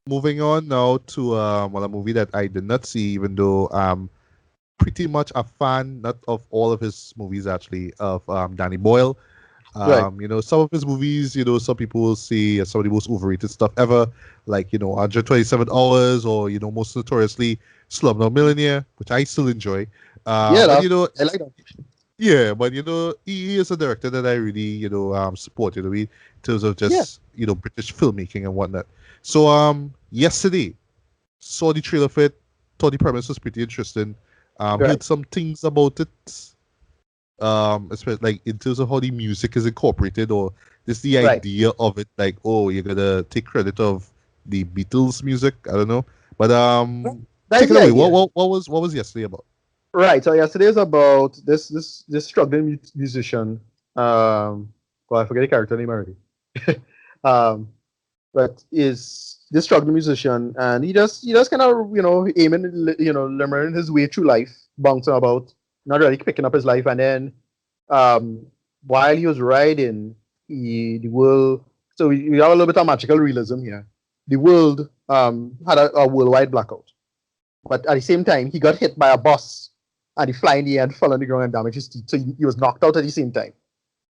moving on now to well, a movie that I did not see, even though pretty much a fan, not of all of his movies actually, of Danny Boyle. Right. Some of his movies, some people will say some of the most overrated stuff ever, like 127 Hours, or most notoriously Slumdog Millionaire, which I still enjoy. Yeah, But I like that. yeah, but he is a director that I really support. In terms of Yeah. just British filmmaking and whatnot. So yesterday saw the trailer for it, thought the premise was pretty interesting. Right. Heard some things about it, especially like in terms of how the music is incorporated, or just the Right. idea of it, like, oh, you're gonna take credit of the Beatles music. I don't know, but That is take it the away. idea. What was yesterday about? Right. So yesterday is about this struggling musician. Well, I forget the character name already. um, but is this struggling musician, and he just kind of aiming, learning his way through life, bouncing about, not really picking up his life, and then um, while he was riding, the world. So we have a little bit of magical realism here. The world had a worldwide blackout, but at the same time, he got hit by a bus and he fly in the air and fell on the ground and damaged his teeth. So he was knocked out at the same time.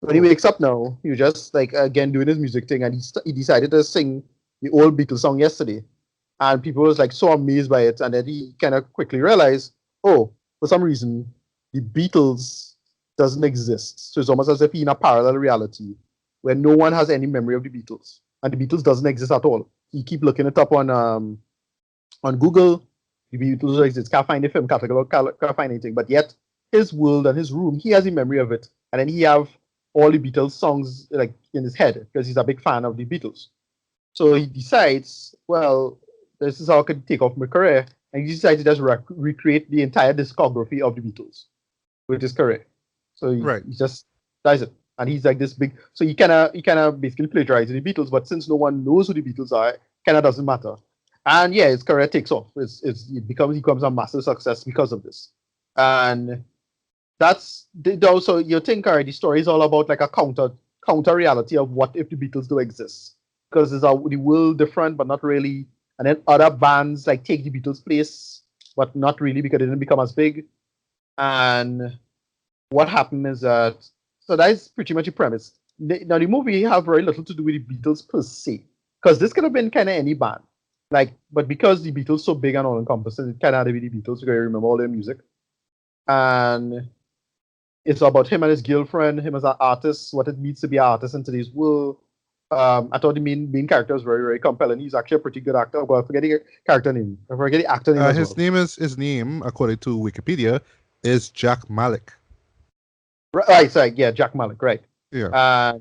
When he Oh, wakes up now, he was just like again doing his music thing, and he decided to sing the old Beatles song yesterday, and people was like so amazed by it, and then he kind of quickly realized, oh, for some reason, the Beatles doesn't exist. So it's almost as if he's in a parallel reality where no one has any memory of the Beatles, and the Beatles doesn't exist at all. He keep looking it up on Google. The Beatles exist, can't find the film catalog, can't find anything, but yet his world and his room, he has a memory of it, and then he have all the Beatles songs like in his head because he's a big fan of the Beatles. So he decides, well, this is how I could take off my career, and he decides to just recreate the entire discography of the Beatles with his career. So right. he just does it, and he's like this big. So he kind of basically plagiarizes the Beatles, but since no one knows who the Beatles are, kind of doesn't matter. And yeah, his career takes off. He becomes a massive success because of this, and that's also you think already. The story is all about like a counter reality of what if the Beatles do exist, because the world different but not really, and then other bands like take the Beatles place but not really because they didn't become as big. And what happened is that, so that is pretty much the premise. Now the movie have very little to do with the Beatles per se, because this could have been kind of any band, like, but because the Beatles so big and all encompassing, it kind of had to be the Beatles because you remember all their music. And it's about him and his girlfriend, him as an artist, what it means to be an artist in today's world. I thought the main character was very, very compelling. He's actually a pretty good actor. But I forget the character name. I forget the actor name as well. His name, according to Wikipedia, is Jack Malik. Right, sorry, yeah, Jack Malik, right. Yeah.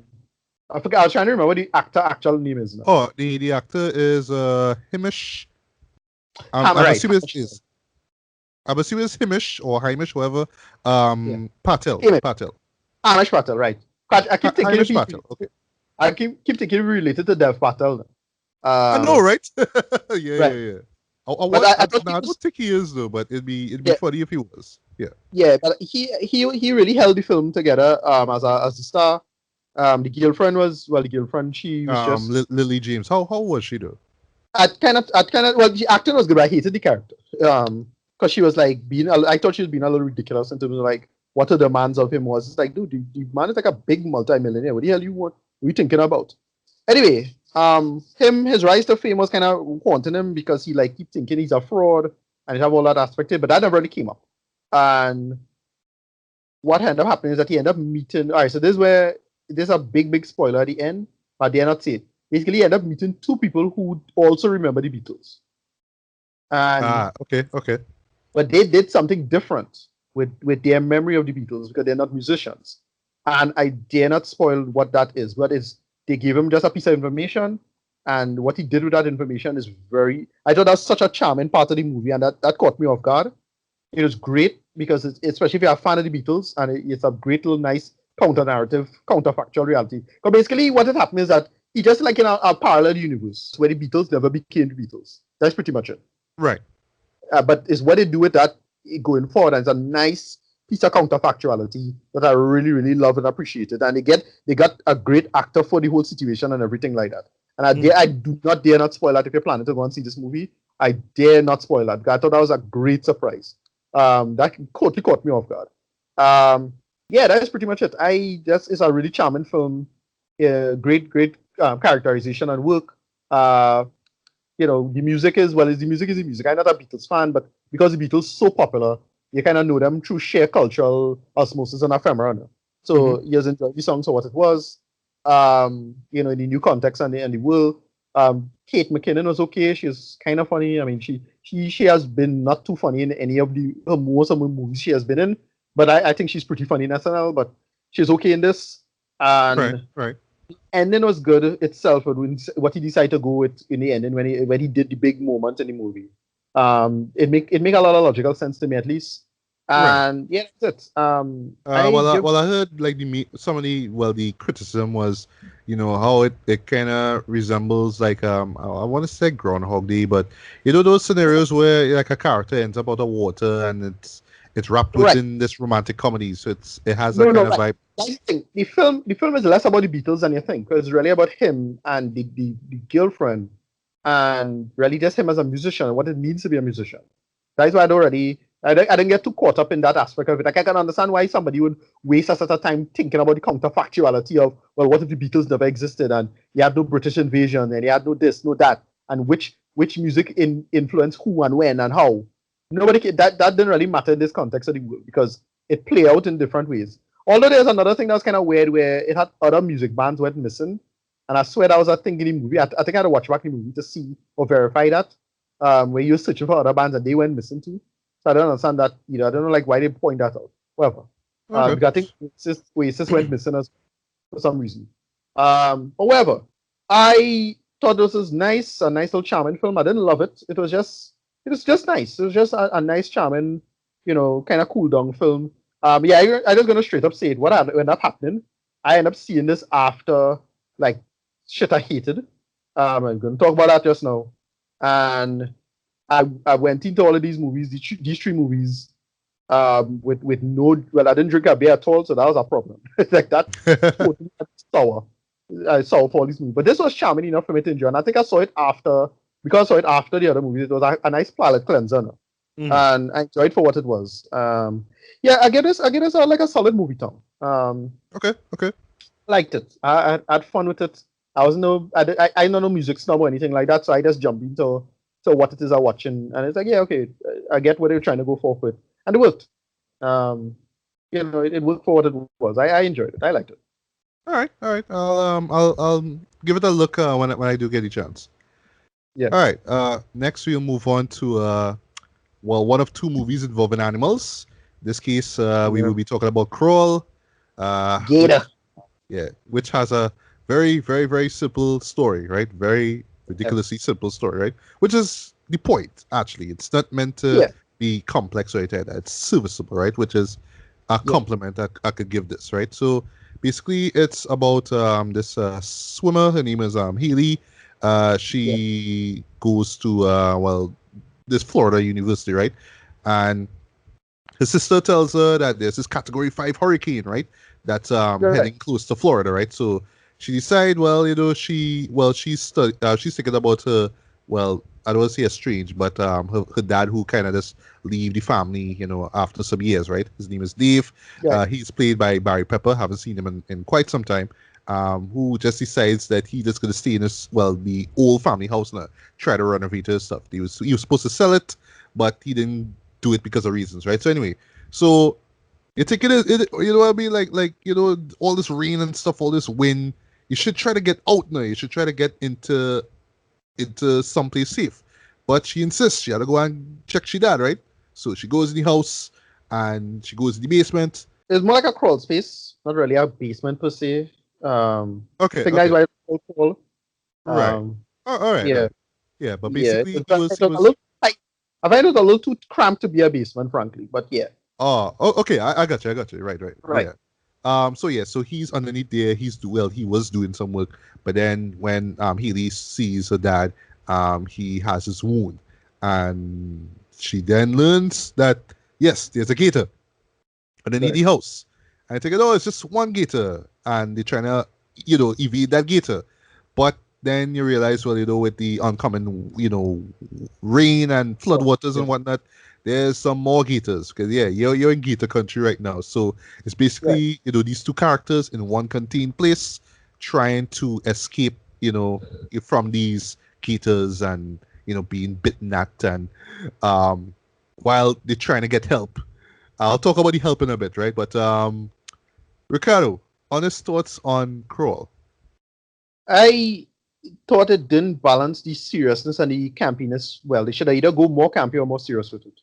I forgot. I was trying to remember what the actor actual name is now. Oh, the actor is Hamish. I'm Right. assuming it's Hamish or Hamish, whoever. Yeah. Patel. Hamish. Patel. Hamish Patel, right. I keep thinking Hamish Patel. Okay. I keep thinking related to Dev Patel. I know, right? Yeah, right. yeah. But I thought I don't think he is though, but it'd be yeah, funny if he was. Yeah. yeah, but he really held the film together as the star. The girlfriend, she was just Lily James. How was she though? I kind of well, the acting was good, but I hated the character. Because she was like I thought she was being a little ridiculous in terms of like what the demands of him was. It's like, dude, the man is like a big multi-millionaire. What the hell what are you thinking about? Anyway, his rise to fame was kind of haunting him because he like keep thinking he's a fraud and he have all that aspect of it, but that never really came up. And what ended up happening is that he ended up meeting. All right, so this is where there's a big spoiler at the end, but they're not saying. Basically, he ended up meeting two people who also remember the Beatles, and Okay. but they did something different with their memory of the Beatles because they're not musicians, and I dare not spoil what that is. But it's they gave him just a piece of information, and what he did with that information is very. I thought that's such a charming part of the movie, and that caught me off guard. It was great because especially if you're a fan of the Beatles, and it's a great little nice counter narrative, counterfactual reality. Because basically, what had happened is that he just like in a parallel universe where the Beatles never became the Beatles. That's pretty much it. Right. But it's what they do with that going forward, and it's a nice piece of counterfactuality that I really, really love and appreciated. And they got a great actor for the whole situation and everything like that. And I do not dare not spoil that if you're planning to go and see this movie. I dare not spoil that. I thought that was a great surprise. That totally caught me off guard. Yeah, that is pretty much it. It's a really charming film. Great characterization and work. The music is the music is the music. I'm not a Beatles fan, but because the Beatles so popular, you kind of know them through sheer cultural osmosis and ephemera. So you just enjoy the songs for what it was. In the new context and the world. Kate McKinnon was okay. She's kind of funny. I mean, she has been not too funny in any of most of the movies she has been in, but I think she's pretty funny in SNL. But she's okay in this. And right. ending was good itself, but what he decided to go with in the ending when he did the big moment in the movie, it make a lot of logical sense to me at least. And yeah, that's it. I heard like the criticism was, how it kind of resembles like I want to say Groundhog Day, but those scenarios where like a character ends up out of water and it's wrapped within this romantic comedy, so it has that kind of vibe. That's the thing. The film is less about the Beatles than you think, because it's really about him and the girlfriend, and really just him as a musician and what it means to be a musician. That's why I didn't get too caught up in that aspect of it. Like, I can understand why somebody would waste a certain time thinking about the counterfactuality of, well, what if the Beatles never existed and you had no British invasion and you had no this, no that, and which music influenced who and when and how. That didn't really matter in this context of the world because it played out in different ways. Although there's another thing that was kind of weird where it had other music bands went missing, and I swear that was a thing in the movie. I think I had to watch back the movie to see or verify that, where you were searching for other bands and they went missing too. So I don't understand that. I don't know like why they point that out. Whatever. Because I think Oasis went missing for some reason. But whatever. I thought this was nice, a nice little charming film. I didn't love it. It was just nice. It was just a nice, charming, kind of cool down film. I just gonna straight up say it. What ended up happening? I ended up seeing this after like shit I hated. I'm gonna talk about that just now. And I went into all of these movies, these three movies, with no. Well, I didn't drink a beer at all, so that was a problem. It's like that totally sour. I saw for all these movies, but this was charming enough for me to enjoy. And I think I saw it after the other movies. It was a nice palate cleanser, and I enjoyed it for what it was. I get this like a solid movie, Tom. Okay. Liked it. I had fun with it. I'm no music snob or anything like that, so I just jumped into what it is I'm watching, and it's like, yeah, okay, I get what they're trying to go for with, and it worked. It worked for what it was. I enjoyed it. I liked it. All right. I'll give it a look when I do get a chance. Yeah. All right. Next we'll move on to one of two movies involving animals. In this case, we will be talking about Crawl. Gator. Which has a very, very, very simple story, right? Very ridiculously simple story, right? Which is the point, actually. It's not meant to be complex or anything. It's serviceable, right? Which is a compliment I could give this, right? So basically, it's about this swimmer. Her name is Haley. She goes to this Florida university, right? And her sister tells her that there's this Category 5 hurricane, right? That's heading close to Florida, right? So she decides, she's thinking about her, I don't want to say estranged, but her dad who kind of just leave the family, after some years, right? His name is Dave. He's played by Barry Pepper. Haven't seen him in quite some time. Who just decides that he just going to stay in the old family house and try to renovate his stuff. He was supposed to sell it, but he didn't do it because of reasons, right? So anyway, you think it you know what I mean? Like all this rain and stuff, all this wind. You should try to get out now. You should try to get into someplace safe. But she insists she had to go and check she dad, right? So she goes in the house and she goes in the basement. It's more like a crawl space, not really a basement per se. Okay. I think that's why it's called. Right. All right. Yeah. Yeah, but basically I find it a little too cramped to be a basement, frankly. But yeah. Oh, okay. I got you. Right. Yeah. So he's underneath there. He was doing some work, but then when Haley sees her dad, he has his wound, and she then learns that yes, there's a gator underneath the house. And I think, it's just one gator, and they're trying to, evade that gator. But then you realize, well, with the oncoming, rain and floodwaters Yeah. and whatnot, there's some more gators. Because, yeah, you're in gator country right now. So it's Right. basically, these two characters in one contained place trying to escape, from these gators and, being bitten at. And um, while they're trying to get help. I'll talk about the help in a bit, right? But Ricardo, honest thoughts on Crawl. I thought it didn't balance the seriousness and the campiness well. They should either go more campy or more serious with it.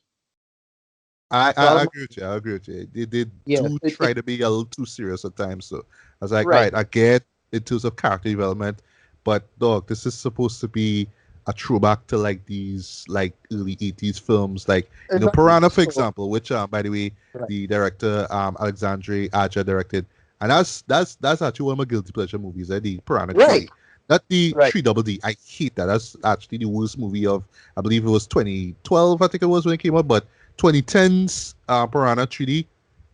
So I agree with you. I agree with you. They yeah, do try to be a little too serious at times. So I was like, all right. right, I get in terms of character development, but dog, this is supposed to be a throwback to like these like early 80s films, like Exactly. Piranha, for So example, which by the way, right. the director Alexandre Aja directed, and that's actually one of my guilty pleasure movies, the Piranha Right. 3D. Not the Right. 3 Double D. I hate that. That's actually the worst movie of, I believe it was 2012, I think it was when it came out, but 2010's Piranha 3D,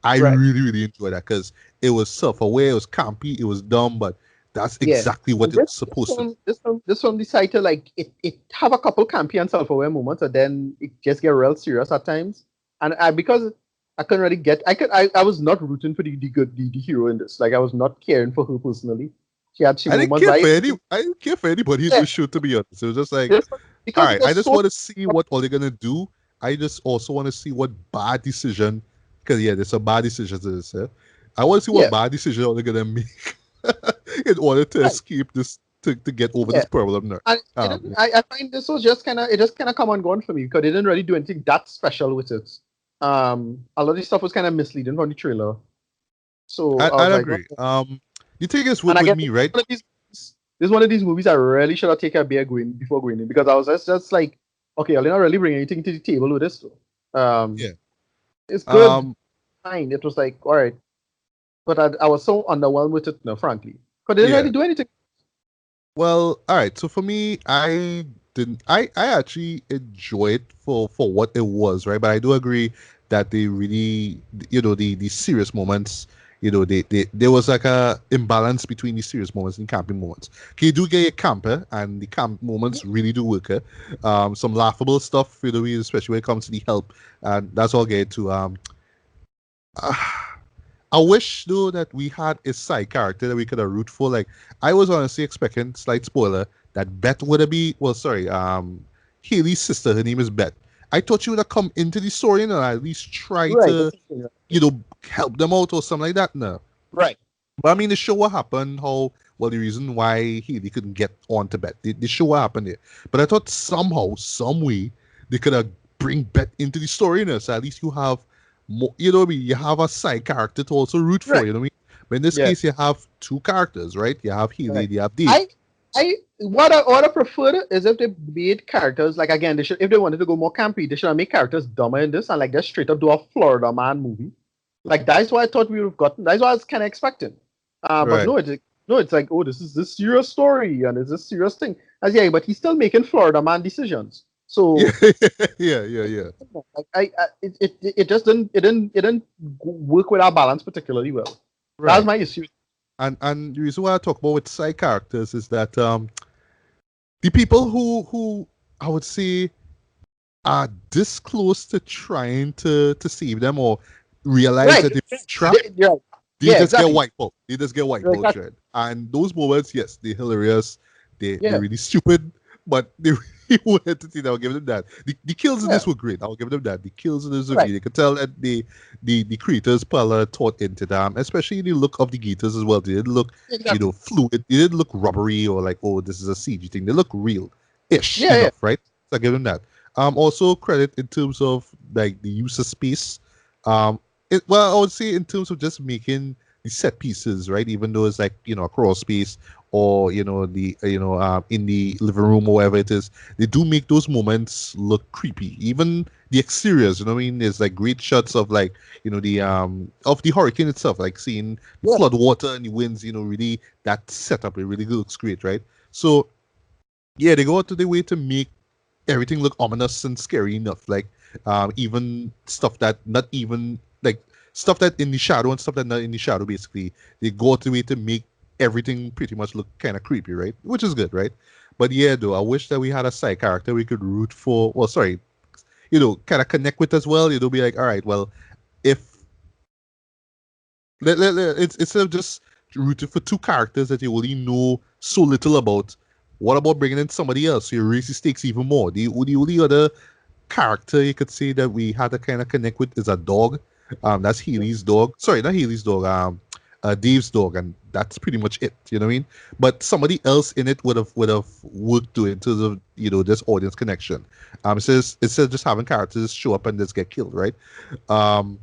I Right. really, really enjoyed that because it was self-aware, it was campy, it was dumb, but that's Yeah. exactly what And it's supposed to. this one decided to like it have a couple campy and self-aware moments, and then it just get real serious at times. And because I couldn't really get, I was not rooting for the hero in this. Like I was not caring for her personally. She I didn't moments care I for I didn't care for anybody in yeah the show, to be honest. It was just like, this one- all because right, I there's just so want to see what all they're gonna do. I just also want to see what bad decision, because yeah, there's some bad decisions in this. I want to see what yeah bad decision they're gonna make in order to right escape this, to get over this yeah. problem. Now. And it didn't, I find this was just kind of it just kind of come and gone for me because they didn't really do anything that special with it. A lot of the stuff was kind of misleading from the trailer. So I I was like, agree. The thing is and with again, me, right? this is one of these movies I really should have taken a beer going before going in because I was just like, okay, I'll not really bring anything to the table with this though. Yeah. It's good, Um. fine. It was like, all right, but I was so underwhelmed with it, no, frankly, because they didn't Yeah. really do anything. Well, all right. So for me, I didn't. I actually enjoy it for what it was, right? But I do agree that they really, the serious moments, there was like a imbalance between the serious moments and camping moments. Okay, you do get a camper, and the camp moments really do work. Some laughable stuff, especially when it comes to the help, and that's all get to. I wish though that we had a side character that we could have root for. Like I was honestly expecting, slight spoiler, that Beth would have be Haley's sister. Her name is Beth. I thought she would have come into the story and at least try Right, to, help them out or something like that. No. right, But I mean, the show what happened, how, well, the reason why Haley couldn't get on to Beth. The show what happened there. But I thought somehow, some way, they could have bring Beth into the story, so at least you have more, what I mean? You have a side character to also root for, right, you know what I mean? But in this yeah. case, you have two characters, right? You have Haley Right. and you have Dave. I what I prefer is if they made characters like again they should if they wanted to go more campy they should have made characters dumber in this and like just straight up do a Florida Man movie. Like that's what I thought we would have gotten. That's what I was kind of expecting. But Right. no, it's like oh this is this serious story and it's this serious thing. As yeah, but he's still making Florida Man decisions. Yeah, So yeah. like it just didn't work with our balance particularly well. That was Right. my issue. And the reason why I talk about with side characters is that the people who I would say are this close to trying to save them or realize Right. that they're trapped, Yeah. they Yeah. just get Exactly. wiped out. They just get wiped out, Exactly. Shred. And those moments, yes, they're hilarious. They're Yeah. really stupid, but they really were entertaining. I'll give them that. The kills in Yeah. this were great. I'll give them that. The kills in this were Right. great. You could tell that the creators put a lot of thought into them, especially the look of the Gators as well. They didn't look, Exactly. fluid. They didn't look rubbery or like, oh, this is a CG thing. They look real-ish Yeah. Yeah. enough, right? So I give them that. Also credit in terms of like the use of space. Well, I would say in terms of just making the set pieces, right? Even though it's like a crawl space or the in the living room or wherever it is, they do make those moments look creepy. Even the exteriors, what I mean, there's like great shots of like the of the hurricane itself, like seeing the Yeah. flood water and the winds. Really that setup it really looks great, right? So yeah, they go out to their way to make everything look ominous and scary enough. Like even stuff that not even like stuff that in the shadow and stuff that not in the shadow. Basically, they go out the way to make everything pretty much looked kind of creepy, right? Which is good, right? But yeah, though, I wish that we had a side character we could root for. Well, sorry, kind of connect with as well. Be like, all right, well, if it's instead of just rooting for two characters that you only know so little about, what about bringing in somebody else so you raise the stakes even more? The only other character you could say that we had to kind of connect with is a dog. That's Healy's dog. Sorry, not Healy's dog. Dave's dog, and that's pretty much it. You know what I mean? But somebody else in it would have worked to it in terms of this audience connection. Instead of just having characters show up and just get killed, right? Um,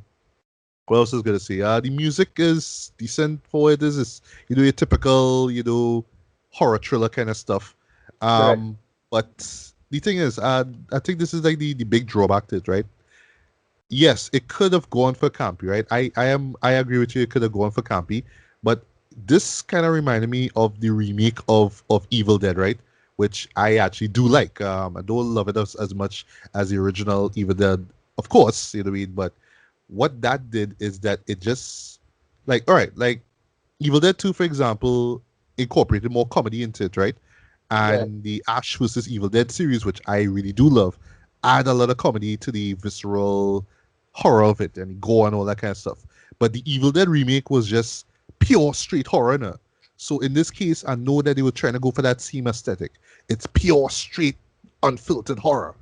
what else is gonna say? The music is decent for what it is. It's your typical horror thriller kind of stuff. Right. But the thing is, I think this is like the big drawback to it, right? Yes, it could have gone for campy, right? I agree with you. It could have gone for campy, but this kind of reminded me of the remake of Evil Dead, right? Which I actually do like. I don't love it as much as the original Evil Dead, of course. You know what I mean? But what that did is that it just all right, like Evil Dead 2, for example, incorporated more comedy into it, right? Right. And the Ash versus Evil Dead series, which I really do love, add a lot of comedy to the visceral horror of it and gore and all that kind of stuff. But the Evil Dead remake was just pure straight horror. No? So in this case, I know that they were trying to go for that same aesthetic. It's pure straight, unfiltered horror.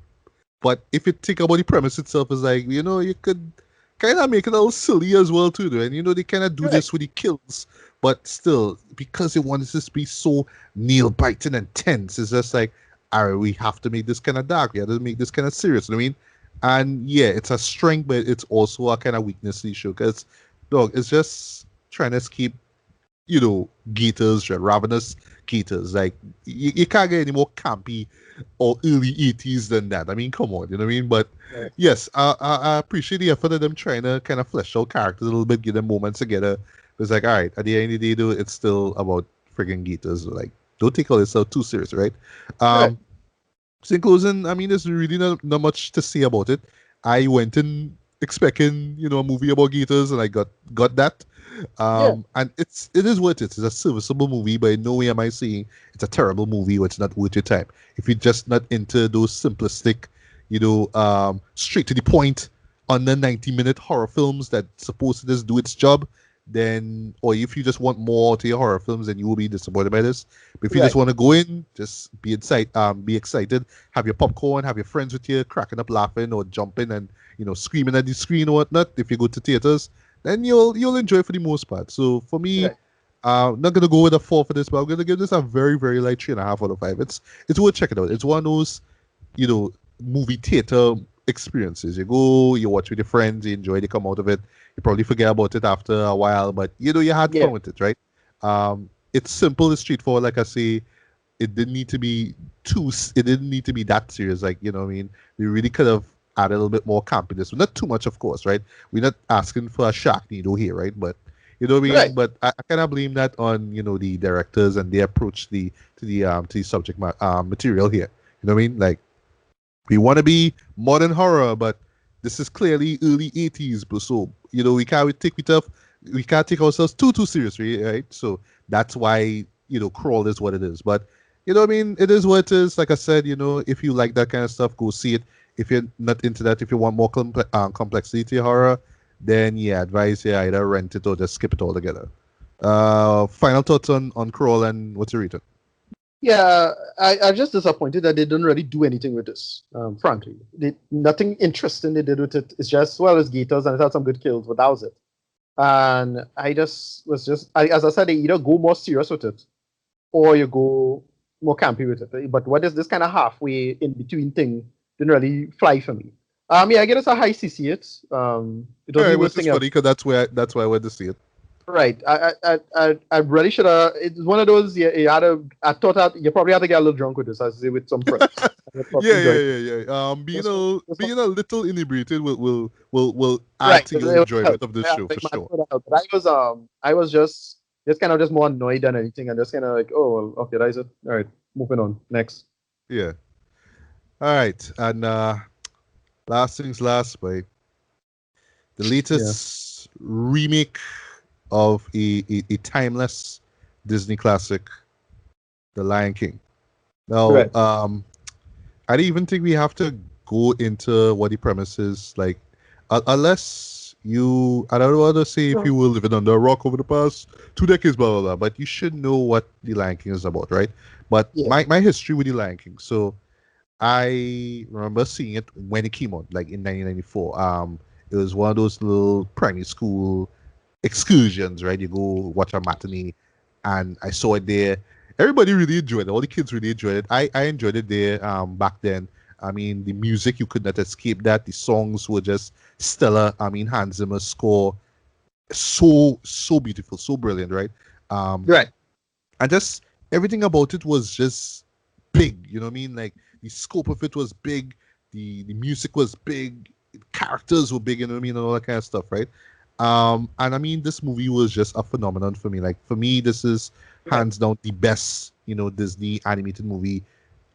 But if you think about the premise itself, is like, you could kind of make it a little silly as well too, though. And they kind of do Right. this with the kills, but still, because they want this to be so nail biting and tense, it's just like, all right, we have to make this kind of dark. We have to make this kind of serious. You know what I mean? And yeah, it's a strength, but it's also a kind of weakness to the show because, dog, it's just trying to keep Gators, ravenous Gators. Like, you can't get any more campy or early 80s than that. I mean, come on, you know what I mean? But Right. yes, I appreciate the effort of them trying to kind of flesh out characters a little bit, give them moments together. It's like, all right, at the end of the day, though, it's still about freaking Gators. Like, don't take all this stuff too serious, right? Right. Um, so in closing, I mean, there's really not much to say about it. I went in expecting, a movie about Gators, and I got that. Yeah. And it is worth it. It's a serviceable movie, but in no way am I saying it's a terrible movie or it's not worth your time. If you're just not into those simplistic, straight to the point, under 90-minute horror films that supposed to just do its job, then or if you just want more to your horror films, then you will be disappointed by this. But if you just Right. want to go in, just be excited, have your popcorn, have your friends with you, cracking up laughing or jumping and screaming at the screen or whatnot. If you go to theaters, then you'll enjoy it for the most part. So for me, Right. I'm not gonna go with a 4 for this, but I'm gonna give this a very, very light 3.5 out of 5. It's worth checking out. It's one of those, movie theater experiences. You go, you watch with your friends, you enjoy, you come out of it. You probably forget about it after a while, but you had Yeah. fun with it, right? It's simple, it's straightforward. Like I say, it didn't need to be it didn't need to be that serious. Like, what I mean? We really could have added a little bit more campiness. But not too much, of course, right? We're not asking for a Sharknado here, right? But you know what I mean? Right. But I kind of blame that on, the directors and their approach to the subject material here. You know what I mean? Like, we want to be modern horror, but this is clearly early 80s. But so, we can't take ourselves too seriously, right? So that's why, Crawl is what it is. But you know what I mean? It is what it is. Like I said, if you like that kind of stuff, go see it. If you're not into that, if you want more complexity to your horror, then yeah, advise you either rent it or just skip it altogether. Final thoughts on Crawl and what's your rating? Yeah, I'm just disappointed that they didn't really do anything with this. Frankly, nothing interesting they did with it. It's just, well, it's Gators and it had some good kills, but that was it. And I just was just, as I said, they either go more serious with it or you go more campy with it. But what is this kind of halfway in between thing didn't really fly for me. Yeah, I get it's a high CC. It All wasn't right, the which worst is thing ever. funny because that's why I went to see it. Right. I really should have. It's one of those. You had to. I thought that you probably had to get a little drunk with this, as I say, with some friends. And you probably Yeah, enjoy yeah, it. yeah, yeah. This one, this one, Being a little inebriated will add right. to It your will enjoyment help. of this Yeah, show like for my sure. foot out. But I was just kind of just more annoyed than anything, and just kind of like, oh, well, okay, that's it. All right, moving on. Next. Yeah. All right, and last things last, but the Yeah. latest remake of a timeless Disney classic, The Lion King. Now, Right. I don't even think we have to go into what the premise is. Like, unless you, I don't want to say if you were living under a rock over the past 2 decades, blah, blah, blah, but you should know what The Lion King is about, right? But Yeah. my history with The Lion King. So, I remember seeing it when it came out, like in 1994. It was one of those little primary school excursions, right? You go watch a matinee, and I saw it there. Everybody really enjoyed it. All the kids really enjoyed it. I enjoyed it there back then. I mean, the music, you could not escape that. The songs were just stellar. I mean, Hans Zimmer's score, so beautiful, so brilliant, right? Um, Right. and just everything about it was just big. You know what I mean? Like the scope of it was big. The music was big. The characters were big. You know what I mean? And all that kind of stuff, right? And I mean, this movie was just a phenomenon for me. Like for me, this is Right. hands down the best, Disney animated movie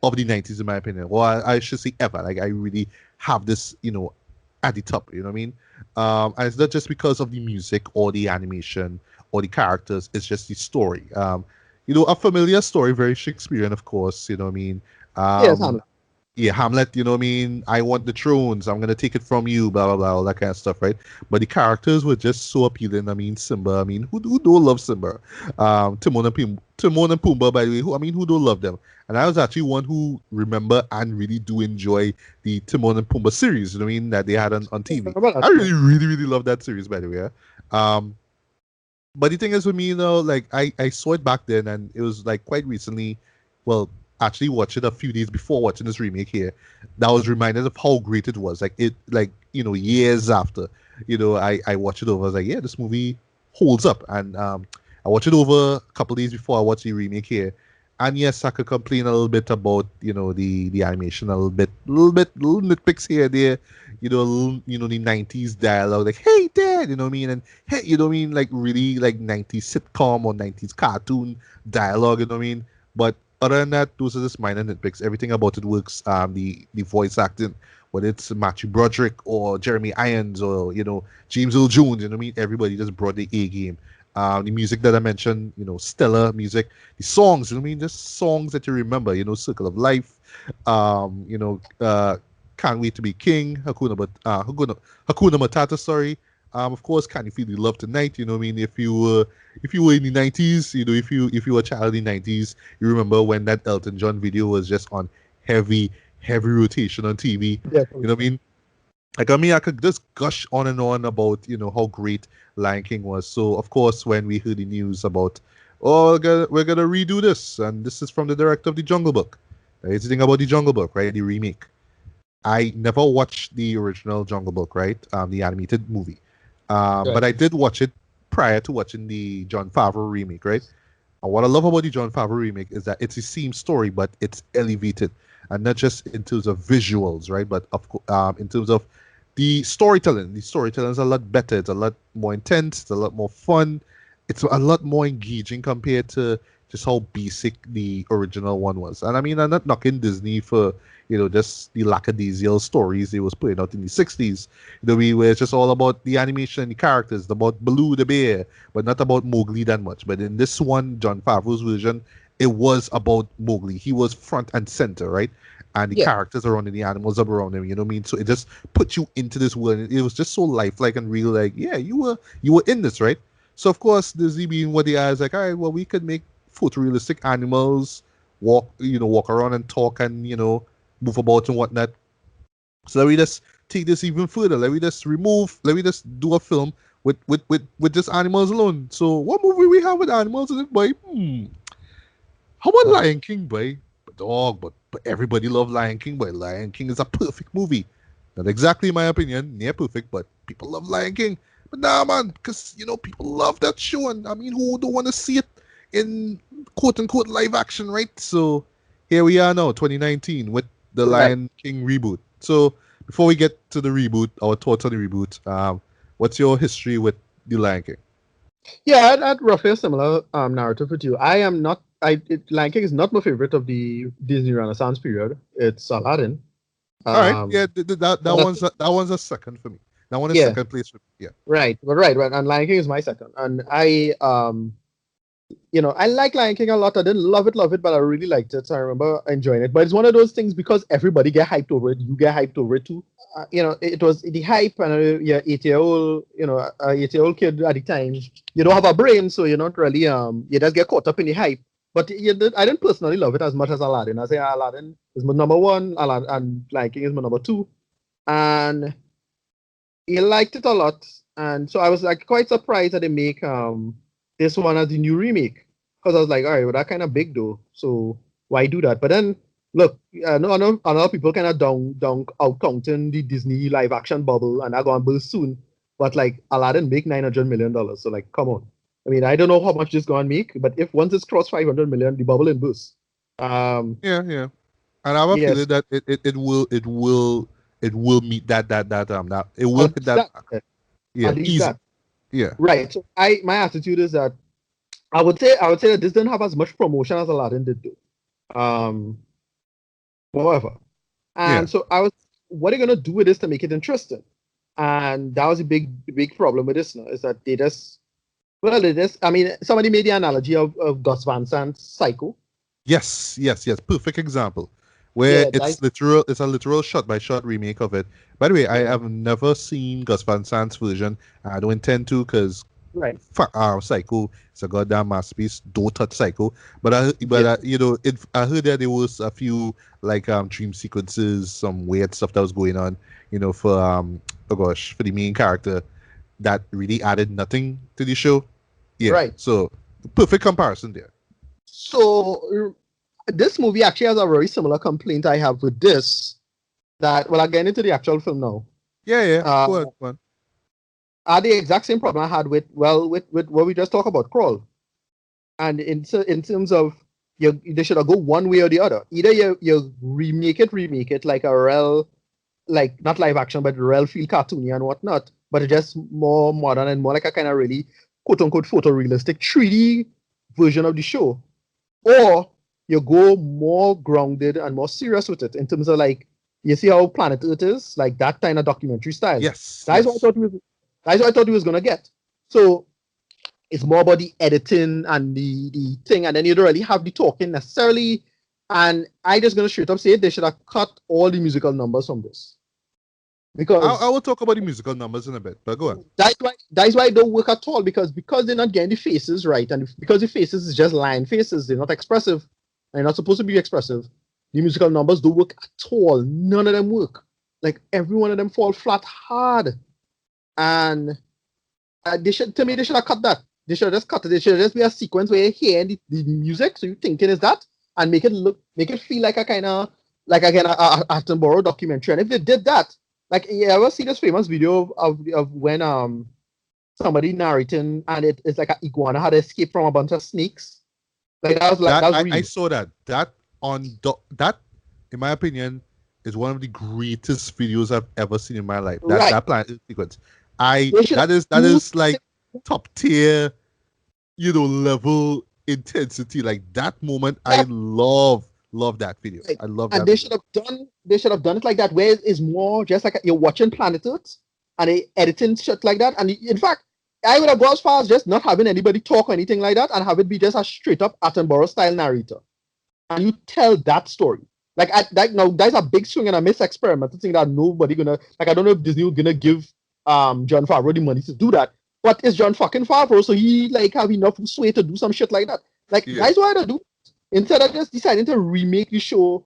of the 90s, in my opinion. Or I should say ever. Like I really have this, at the top. You know what I mean? And it's not just because of the music or the animation or the characters. It's just the story. A familiar story, very Shakespearean, of course. You know what I mean? Yes, Um, Hamlet. yeah, Hamlet, you know what I mean? I want the thrones. I'm gonna take it from you, blah blah blah, all that kind of stuff, right? But the characters were just so appealing. I mean, Simba. I mean, who don't love Simba? Timon and Pumbaa, by the way. Who don't love them? And I was actually one who remember and really do enjoy the Timon and Pumbaa series. You know what I mean? That they had on Yeah, TV. about I that. really, really, really love that series, by the way. Yeah? Um, but the thing is with me, like I saw it back then, and it was like quite recently. Well, actually, watching a few days before watching this remake here, that was reminded of how great it was. Like it, like years after, I watched it over. I was like, yeah, this movie holds up, and I watched it over a couple days before I watched the remake here. And yes, I could complain a little bit about the animation a little nitpicks here there, the 90s dialogue, like, hey dad, you know what I mean? And hey, you know what I mean? Like really like 90s sitcom or 90s cartoon dialogue, you know what I mean? But other than that, those are just minor nitpicks. Everything about it works. The voice acting, whether it's Matthew Broderick or Jeremy Irons or James Earl Jones, you know what I mean? Everybody just brought the A game. The music that I mentioned, stellar music. The songs, you know what I mean? Just songs that you remember, Circle of Life, Can't Wait to Be King, Hakuna Matata, sorry. Of course, Can You Feel the Love Tonight? You know what I mean? If you were in the 90s, if you were a child in the 90s, you remember when that Elton John video was just on heavy, heavy rotation on TV. You know what I Definitely. mean? Like I mean, I could just gush on and on about how great Lion King was. So of course, when we heard the news about, oh, we're gonna redo this, and this is from the director of the Jungle Book. It's the thing about the Jungle Book, right? The remake. I never watched the original Jungle Book, right? The animated movie. But Right. I did watch it prior to watching the John Favreau remake, right? And what I love about the John Favreau remake is that it's the same story, but it's elevated, and not just in terms of visuals, right? But in terms of the storytelling. The storytelling is a lot better. It's a lot more intense. It's a lot more fun. It's a lot more engaging compared to just how basic the original one was. And I mean, I'm not knocking Disney for just the lackadaisical stories they was putting out in the 60s. Where it's just all about the animation and the characters, about Baloo the bear, but not about Mowgli that much. But in this one, John Favreau's version, it was about Mowgli. He was front and center, right? And the Yeah. characters around him, the animals around him, you know what I mean? So it just put you into this world. It was just so lifelike and real, like, yeah, you were in this, right? So of course, Disney being what they are is like, all right, well, we could make photorealistic animals walk around and talk and move about and whatnot. So let me just take this even further. Let me just do a film with just animals alone. So what movie we have with animals in it, boy? How about Uh, Lion King, boy? But dog, but everybody love Lion King, boy. Lion King is a perfect movie. Not exactly my opinion, near perfect, but people love Lion King. But nah, man, because people love that show, and I mean, who don't want to see it in quote unquote live action, right? So here we are now, 2019, with the right. Lion King reboot. So before we get to the reboot, our thoughts on the reboot, what's your history with the Lion King? Yeah, I'd roughly a similar narrative with you. I am not. Lion King is not my favorite of the Disney Renaissance period. It's Aladdin. All right, Um, yeah, that one's a second for me. That one is yeah, second place for me. Yeah. right. But right, right. And Lion King is my second. And I I like Lion King a lot. I didn't love it, but I really liked it. So I remember enjoying it. But it's one of those things because everybody get hyped over it. You get hyped over it too. It was the hype, and you're 8-year-old, a 8-year-old kid at the time. You don't have a brain, so you're not really you just get caught up in the hype. But I didn't personally love it as much as Aladdin. I say Aladdin is my number one, Aladdin, and Lion King is my number two, and he liked it a lot. And so I was like quite surprised that they make this one as the new remake, because I was like, all right, well, that kind of big though, so why do that? But then look, I know people kind of down out counting the Disney live action bubble, and that going to burst soon. But like Aladdin make $900 million, so like come on. I mean, I don't know how much this going to make, but if once it's crossed 500 million, the bubble will burst. Yeah. And I have a Yes, feeling that it will meet that it will at hit least that, that, yeah, at least easy. that, Yeah. right? So my attitude is that I would say that this didn't have as much promotion as Aladdin did do. However, Yeah. and so I was, what are you gonna do with this to make it interesting? And that was a big problem with this now, is that I mean, somebody made the analogy of Gus Van Sant's Psycho. Yes. Perfect example. Where Yeah, it's a literal shot by shot remake of it. By the way, I yeah, have never seen Gus Van Sant's version. I don't intend to, because right, Psycho is a goddamn masterpiece. Don't touch Psycho. But yeah, I heard that there was a few like dream sequences, some weird stuff that was going on. For oh gosh, for the main character, that really added nothing to the show. Yeah. right. So perfect comparison there. So this movie actually has a very similar complaint I have with this. That, well, I'll get into the actual film now. Yeah. Uh, Go on. are the exact same problem I had with what we just talked about, Crawl. And in terms of, they should have go one way or the other. Either you remake it like a real, like not live action, but real feel cartoony and whatnot, but just more modern and more like a kind of really quote unquote photorealistic 3D version of the show, or you go more grounded and more serious with it in terms of, like, you see how Planet Earth is, like that kind of documentary style. That's what I Yes. thought he was. That's what I thought he was gonna get. So it's more about the editing and the thing, and then you don't really have the talking necessarily. And I just gonna straight up say they should have cut all the musical numbers from this, I because will talk about the musical numbers in a bit, but go on. that's why it don't work at all, because they're not getting the faces right, and because the faces is just line faces, they're not expressive. They're not supposed to be expressive. The musical numbers don't work at all. None of them work. Like every one of them fall flat hard. And they should have cut that. They should have just cut it. They should just be a sequence where you hear the music, so you thinking is that, and make it feel like a kind of, like again a Attenborough documentary. And if they did that, like, you ever see this famous video of when somebody narrating, and it's like an iguana had escaped from a bunch of snakes. Like That that was I real. saw that, in my opinion, is one of the greatest videos I've ever seen in my life. That Right. planet sequence. I They should have that used is like top tier, level intensity. Like that moment, I that. love that video. Right. I love And that video. they should have done it like that, where it's more just like you're watching Planet Earth and they editing shit like that. And in fact, I would have gone as far as just not having anybody talk or anything like that, and have it be just a straight up Attenborough style narrator. And you tell that story. Like now that's a big swing and a miss experiment. I think that nobody gonna, like, I don't know if Disney gonna give John Favreau the money to do that. But it's John fucking Favreau, so he like have enough sway to do some shit like that. Like Yeah. that's what I do. Instead of just deciding to remake the show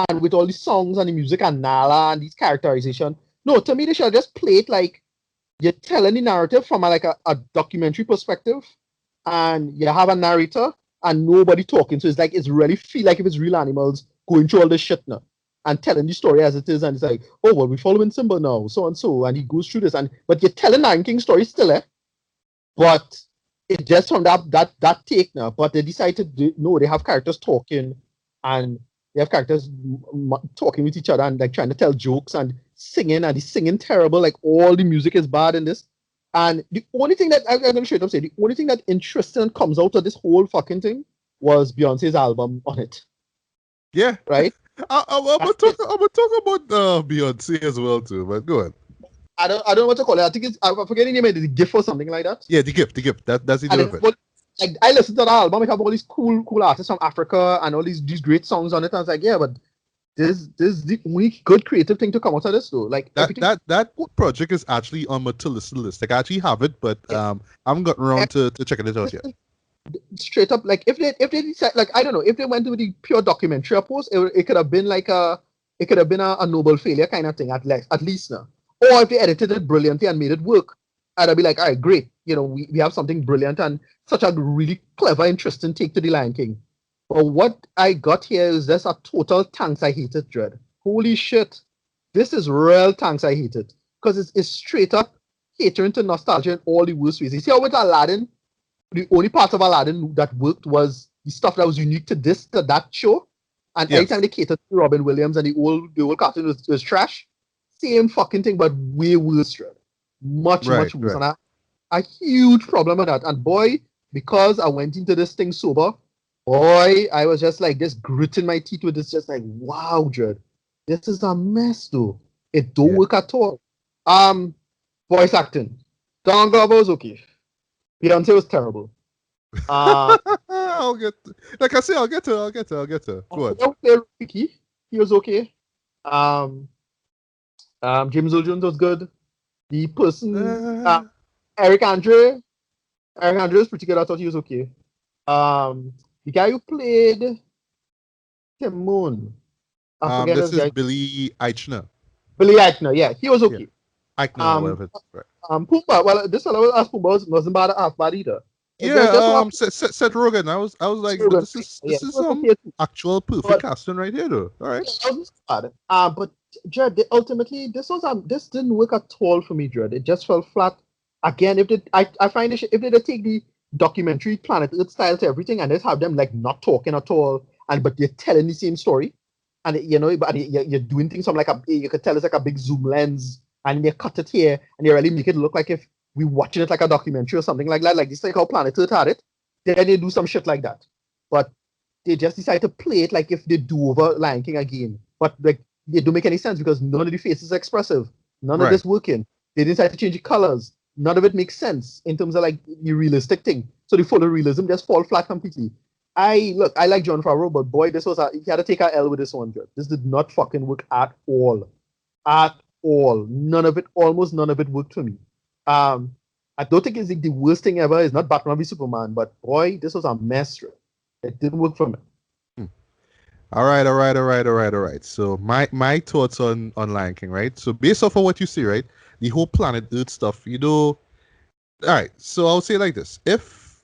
and with all the songs and the music and Nala and these characterization. No, to me they should just play it like you're telling the narrative from a documentary perspective, and you have a narrator and nobody talking. So it's like, it's really feel like if it's real animals going through all this shit now and telling the story as it is, and it's like, oh well, we're following Simba now, so and so, and he goes through this, and but you're telling Lion King story still, but it just from that take now. But they decided to no, they have characters talking, and they have characters talking with each other and like trying to tell jokes and singing, and the singing terrible. Like all the music is bad in this. And the only thing that I'm gonna straight up say, the only thing that interesting comes out of this whole fucking thing was Beyonce's album on it, Yeah. right? I'm gonna talk about Beyonce as well too. But go on. I don't know what to call it. I think it's, I'm forgetting the name. The gift or something like that. Yeah, the gift. That's the And name of it. like I listened to the album. It have all these cool artists from Africa and all these great songs on it. I was like, yeah, but this is the only good creative thing to come out of this though. Like That everything. that that project is actually on my to listen list. Like I actually have it, but I haven't gotten around to checking it out yet. Straight up, like if they decide, like I don't know, if they went with the pure documentary approach, it could have been like it could have been a noble failure kind of thing at least now. Or if they edited it brilliantly and made it work, I'd be like, all right, great, we have something brilliant and such a really clever, interesting take to the Lion King. But what I got here is just a total thanks I hate it dread. Holy shit, this is real thanks I hate it because it's straight up catering to nostalgia in all the worst ways. You see how with Aladdin, the only part of Aladdin that worked was the stuff that was unique to that show. And every time Yes. they catered to Robin Williams and the old cartoon was trash. Same fucking thing, but way worse. Much Right. worse. Right. And a huge problem with that. And boy, because I went into this thing sober, boy, I was just like this gritting my teeth with this, just like, wow, Dread, this is a mess though. It don't Yeah. work at all. Voice acting. Don Glover was okay. Beyonce was terrible. I'll get. Like I say, I'll get to. Go on. Ricky, he was okay. Um, James Earl Jones was good. The person, Uh, Eric Andre, was pretty good. I thought he was okay. The guy who played Timon, I forget this his is guy. Billy Eichner. Billy Eichner, yeah, he was Yeah, okay. Eichner, whatever. Right. Pumbaa, well, this fellow as Pumbaa wasn't half bad either. Just Yeah. one Seth Rogen. I was like, but slogan. Yeah, this he is was some okay too. actual perfect But casting right here, though. All right. yeah, that wasn't bad. But Jared, ultimately, this didn't work at all for me, Jared. It just fell flat. Again, I find if they take the documentary Planet Earth style to everything and just have them like not talking at all, but they're telling the same story, and but you're doing things from like you could tell it's like a big zoom lens, and they cut it here and they really make it look like if we watching it like a documentary or something like that, like this like how Planet Earth had it. Then they do some shit like that, but they just decide to play it like if they do over Lion King again. But like they don't make any sense because none of the faces are expressive. None of Right. this working. They decide to change the colors. None of it makes sense in terms of like the realistic thing. So the photorealism just fall flat completely. I like John Favreau, but boy, he had to take a L with this one, Joe. This did not fucking work at all. At all. Almost none of it worked for me. I don't think it's like the worst thing ever. It's not Batman v Superman, but boy, this was a mess. Joe. It didn't work for me. All right. So my thoughts on Lion King, right? So based off of what you see, right, the whole Planet Earth stuff, all right. So I'll say it like this: if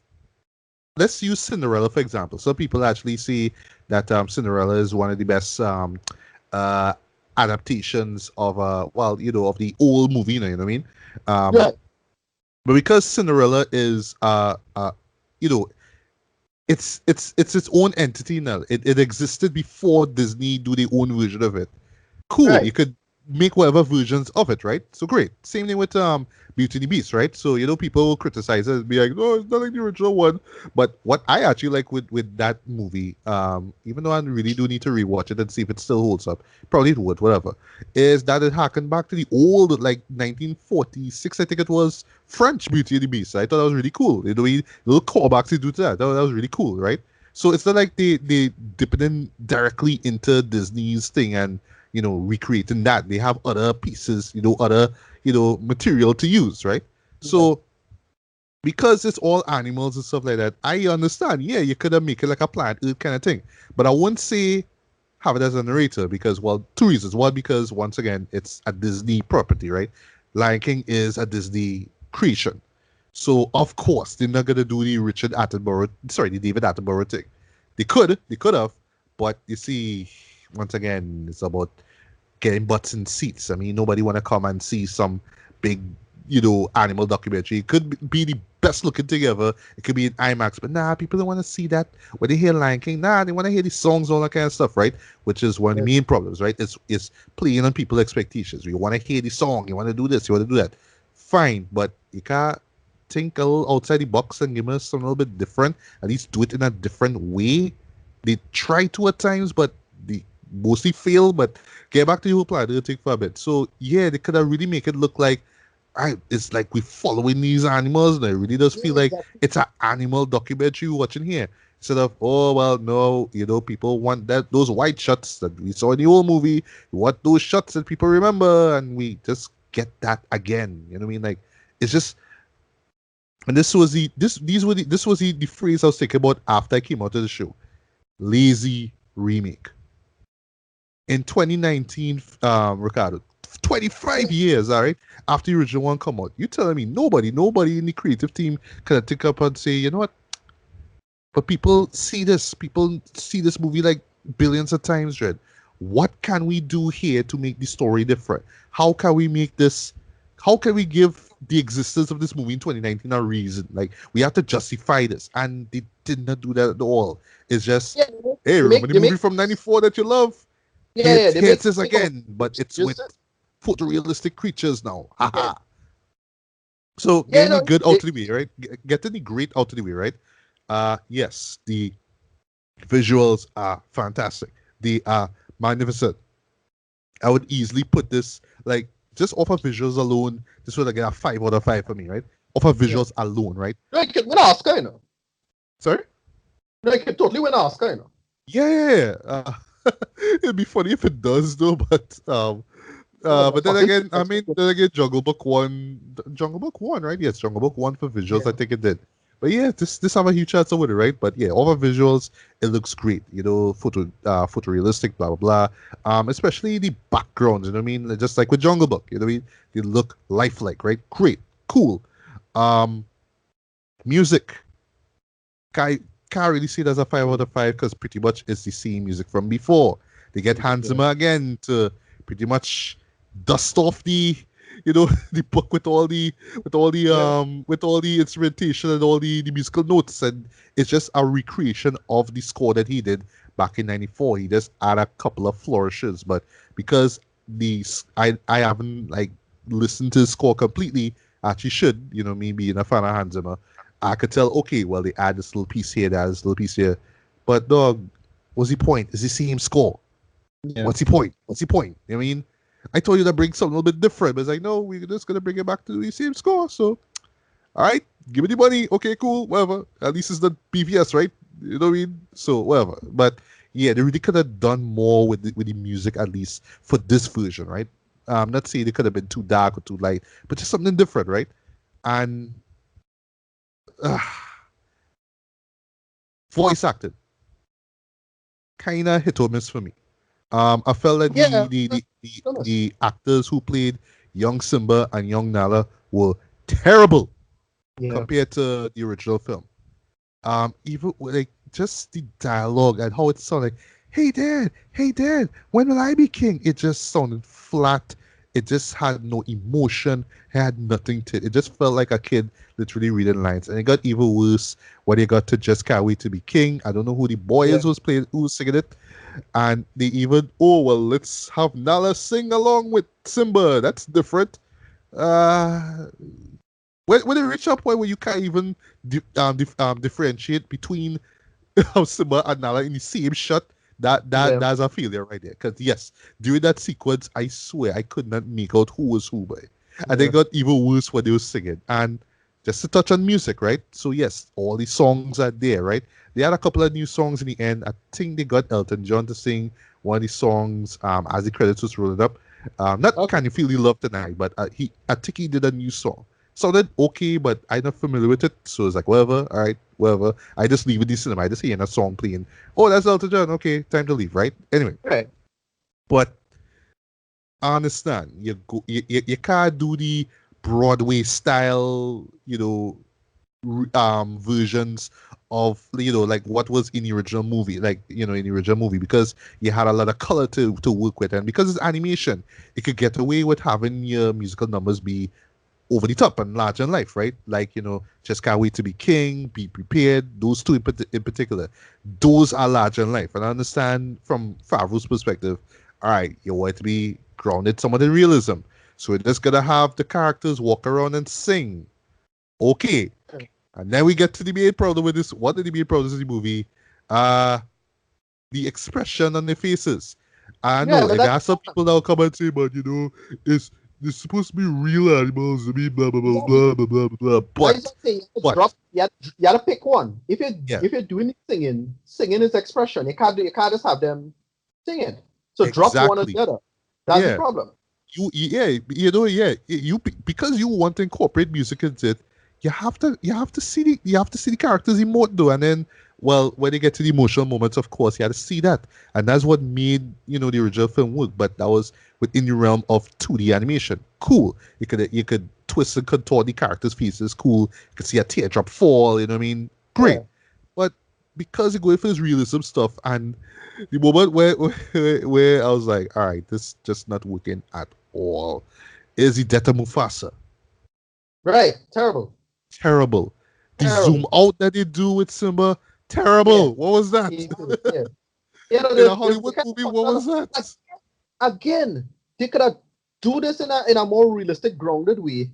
let's use Cinderella for example, some people actually see that Cinderella is one of the best uh adaptations of of the old movie, you know what I mean? Yeah. But because Cinderella is you know it's its own entity now. It existed before Disney do their own version of it. Cool. Right. You could make whatever versions of it, right? So great. Same thing with Beauty and the Beast, right? So people will criticize it and be like, no, it's not like the original one. But what I actually like with that movie, even though I really do need to rewatch it and see if it still holds up, probably it would, whatever, is that it harkened back to the old like 1946, I think it was, French Beauty and the Beast. I thought that was really cool. Little callbacks they do to that. That was really cool, right? So it's not like they dipping in directly into Disney's thing and recreating that. They have other pieces, other, material to use, right? So because it's all animals and stuff like that, I understand. Yeah, you could have make it like a Planet Earth kind of thing, but I wouldn't say have it as a narrator because, well, two reasons. One, because once again, it's a Disney property, right? Lion King is a Disney creation, so of course they're not gonna do the David Attenborough thing. They could have, but you see, once again, it's about getting butts in seats. I mean, nobody want to come and see some big, animal documentary. It could be the best looking thing ever. It could be in IMAX, but nah, people don't want to see that. When they hear Lion King, nah, they want to hear the songs, all that kind of stuff, right? Which is one of the main problems, right? It's playing on people's expectations. You want to hear the song, you want to do this, you want to do that. Fine, but you can't think a little outside the box and give us something a little bit different. At least do it in a different way. They try to at times, but they mostly fail. But get back to your plan, it'll take for a bit. So yeah, they could have really make it look like it's like we're following these animals, and it really does feel Yeah, like exactly. it's an animal documentary we're watching here. Instead of, oh well, no, people want those white shots that we saw in the old movie. We want those shots that people remember, and we just get that again. You know what I mean? Like it's just, and this was the phrase I was thinking about after I came out of the show. Lazy remake in 2019, Ricardo. 25 years, all right, after the original one come out. You telling me nobody in the creative team can take up and say, you know what? But people see this movie like billions of times, Dread. What can we do here to make the story different? How can we make this? How can we give the existence of this movie in 2019 a reason? Like we have to justify this, and they did not do that at all. It's just, Yeah, hey, remember the they movie make, from '94 that you love? yeah, they Here's make this some again, but it's with just photorealistic creatures now. yeah, Haha. So yeah, getting the no, good out of the way, right? Getting the great out of the way, right? Yes, the visuals are fantastic. They are magnificent. I would easily put this like just off of visuals alone. This would like a 5 out of 5 for me, right? Off of yeah. visuals alone, right? Like it win Oscar, you know. Sorry. Like it totally win Oscar, you know. Yeah. It'd be funny if it does though, Oh, but then fucking again, I mean, then again, Jungle Book one, right? Yes, Jungle Book one for visuals, I yeah, think it did. But yeah, this have a huge chance over it, right? But yeah, all the visuals, it looks great. Photorealistic, blah blah blah. Especially the backgrounds. You know what I mean? Just like with Jungle Book, you know what I mean? They look lifelike, right? Great, cool. Um, music, can't, can't really see it as a 5 out of 5 because pretty much it's the same music from before. They get Hans yeah, Zimmer again to pretty much dust off the book yeah, with all the instrumentation and all the musical notes, and it's just a recreation of the score that he did back in '94. He just add a couple of flourishes, but because I haven't like listened to the score completely, I actually should, me being a fan of Hans Zimmer, I could tell, okay, well, they add this little piece here, they add this little piece here. But, dog, what's the point? It's the same score. yeah, What's the point? What's the point? I mean, I told you to bring something a little bit different, but it's like, no, we're just going to bring it back to the same score. So, all right, give me the money. Okay, cool, whatever. At least it's not PVS, right? You know what I mean? So, whatever. But, yeah, they really could have done more with the music, at least for this version, right? Not saying it could have been too dark or too light, but just something different, right? And uh, voice acting kind of hit or miss for me. I felt that yeah. the actors who played young Simba and young Nala were terrible Yeah, compared to the original film. Even like just the dialogue and how it sounded like, hey dad, when will I be king? It just sounded flat. It just had no emotion. It had nothing to it. It just felt like a kid literally reading lines. And it got even worse when they got to Just Can't Wait to Be King. I don't know who the boy yeah, is who was singing it. And they even, oh well, let's have Nala sing along with Simba. That's different. Uh when they reach a point where you can't even differentiate between Simba and Nala in the same shot, yeah, that's a failure right there. Because yes, during that sequence, I swear I could not make out who was who, boy. And they yeah. got even worse when they were singing. And just to touch on music, right? So yes, all the songs are there, right? They had a couple of new songs in the end. I think they got Elton John to sing one of the songs as the credits was rolling up. Not Okay, Can You Feel the Love Tonight, but I think he did a new song. Sounded okay, but I'm not familiar with it, so it's like whatever. All right, whatever. I just leave it in the cinema. I just hear a song playing. Oh, that's Elton John. Okay, time to leave. Right. Anyway, right. but I understand you can't do the Broadway style, versions of like what was in the original movie, like in the original movie, because you had a lot of color to work with, and because it's animation, it could get away with having your musical numbers be over the top and larger in life, right? Like, Just Can't Wait to Be King, Be Prepared, those two in particular. Those are larger in life. And I understand from Favreau's perspective, all right, you want it to be grounded somewhat in realism. So we're just going to have the characters walk around and sing. Okay. And then we get to the main problem with this. What are the main problems of the movie? Uh, the expression on their faces. I Yeah, know but if there that's are some people that will come and say, but it's they're supposed to be real animals. I mean, blah blah blah Exactly. blah blah blah blah. I just say you have to But drop. You have to pick one. yeah, If you're doing singing, singing is expression. You can't just have them singing. So drop one or exactly. the other. That's the Yeah, problem. yeah, you because you want to incorporate music into it, you have to see the characters emote though, and then well, when they get to the emotional moments, of course, you had to see that, and that's what made the original film work. But that was within the realm of 2D animation. Cool. You could twist and contort the characters' faces. Cool. You could see a teardrop fall. You know what I mean? Great. Yeah. But because you're going for this realism stuff, and the moment where I was like, all right, this just not working at all, is the Deta Mufasa. Right. Terrible. Terrible. The zoom Terrible. out that they do with Simba, Yeah. terrible. What was that? Yeah. You know, In a they Hollywood kind movie, of what was that? again, they could have do this in a more realistic, grounded way.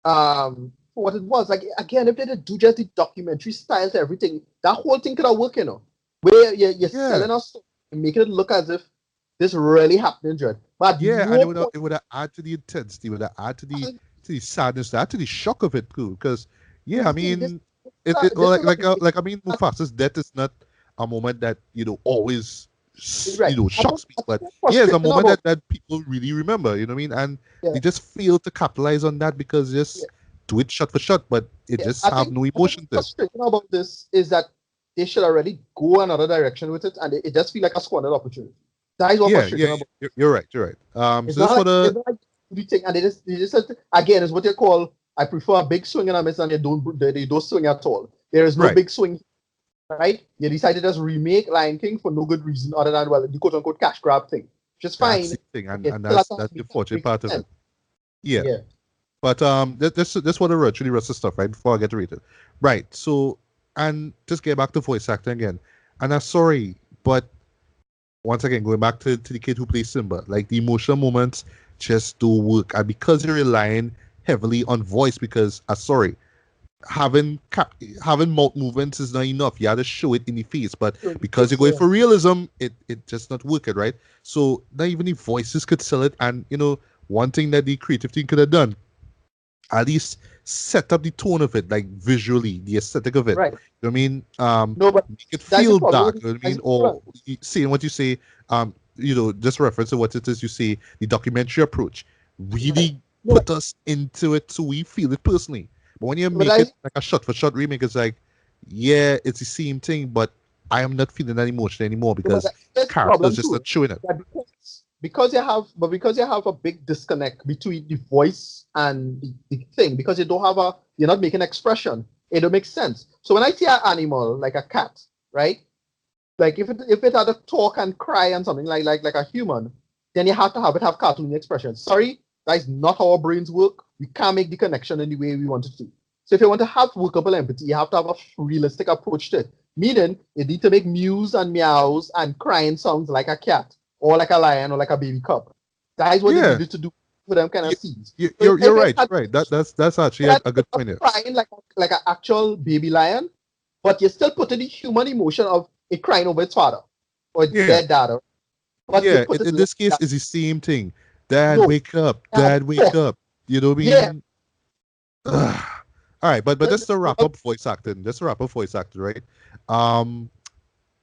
For what it was. Like again, if they did do just the documentary style to everything, that whole thing could have worked, Where you're Yeah, selling us and making it look as if this really happened, Dread. But at yeah, and no point it would have added to the intensity, it would have added to the sadness, add to the shock of it too. Because yeah, I this thing, mean, it well, this is I mean, Mufasa's death is not a moment that always right. shocks me, What's but so yeah, it's a frustrating moment about that people really remember. You know what I mean? And yeah, they just fail to capitalize on that because yeah, just do it shot for shot, but it yeah. just have no I think emotion what's to it. frustrating about this is that they should already go another direction with it, and it just feel like a squandered opportunity. That is what Yeah, frustrating yeah, about. you're right, you're right. It's So this not for like the it's not like the thing, and they just said, again is what they call. I prefer a big swing and a miss, and they don't swing at all. There is no right. big swing, right? You decided to just remake Lion King for no good reason other than well the quote unquote cash grab thing, which is That's fine. the thing, But and you still have to that's the unfortunate make part of sense. it. Yeah. Yeah, But this what I read, really rest of stuff, right? Before I get to read it. Right. So and just get back to voice acting again. And I'm sorry, but once again, going back to the kid who plays Simba, like the emotional moments just do work. And because you're relying heavily on voice, because sorry, having having mouth movements is not enough. You have to show it in the face. But so because you're it's going for realism, it just not working, right? So not even the voices could sell it. And one thing that the creative team could have done, at least set up the tone of it, like visually, the aesthetic of it. right. You know what I mean? No, but Make it that's the feel problem. dark. You know what I That's mean? the Or problem. saying what you say, just reference to what it is you say, the documentary approach Right. really No, put us into it so we feel it personally. But when you but make I it like a shot for shot remake, it's like, yeah, it's the same thing, but I am not feeling that emotion anymore no, but because that's the characters problem just too. not showing it. That because you have a big disconnect between the voice and the thing because you're not making expression. It don't make sense. So when I see an animal like a cat, right? Like if it had a talk and cry and something like a human, then you have to have cartoon expression. Sorry, that is not how our brains work. We can't make the connection in the way we want it to. So if you want to have workable empathy, you have to have a realistic approach to it. Meaning you need to make mews and meows and crying sounds like a cat or like a lion or like a baby cub. That is what they Yeah, needed to do for them kind of you, scenes. So you're if it right. had You're right. That's actually that a good point there. crying like an actual baby lion, but you're still putting the human emotion of it crying over its father or its Yeah, dead dad. But you yeah. put it In like this case, that. it's the same thing. Dad, No, wake up. dad Dad, wake talk. up. You know what I Yeah. mean? Ugh. All right, but The- just to wrap the- up voice acting. Just to wrap up voice acting, right? Um,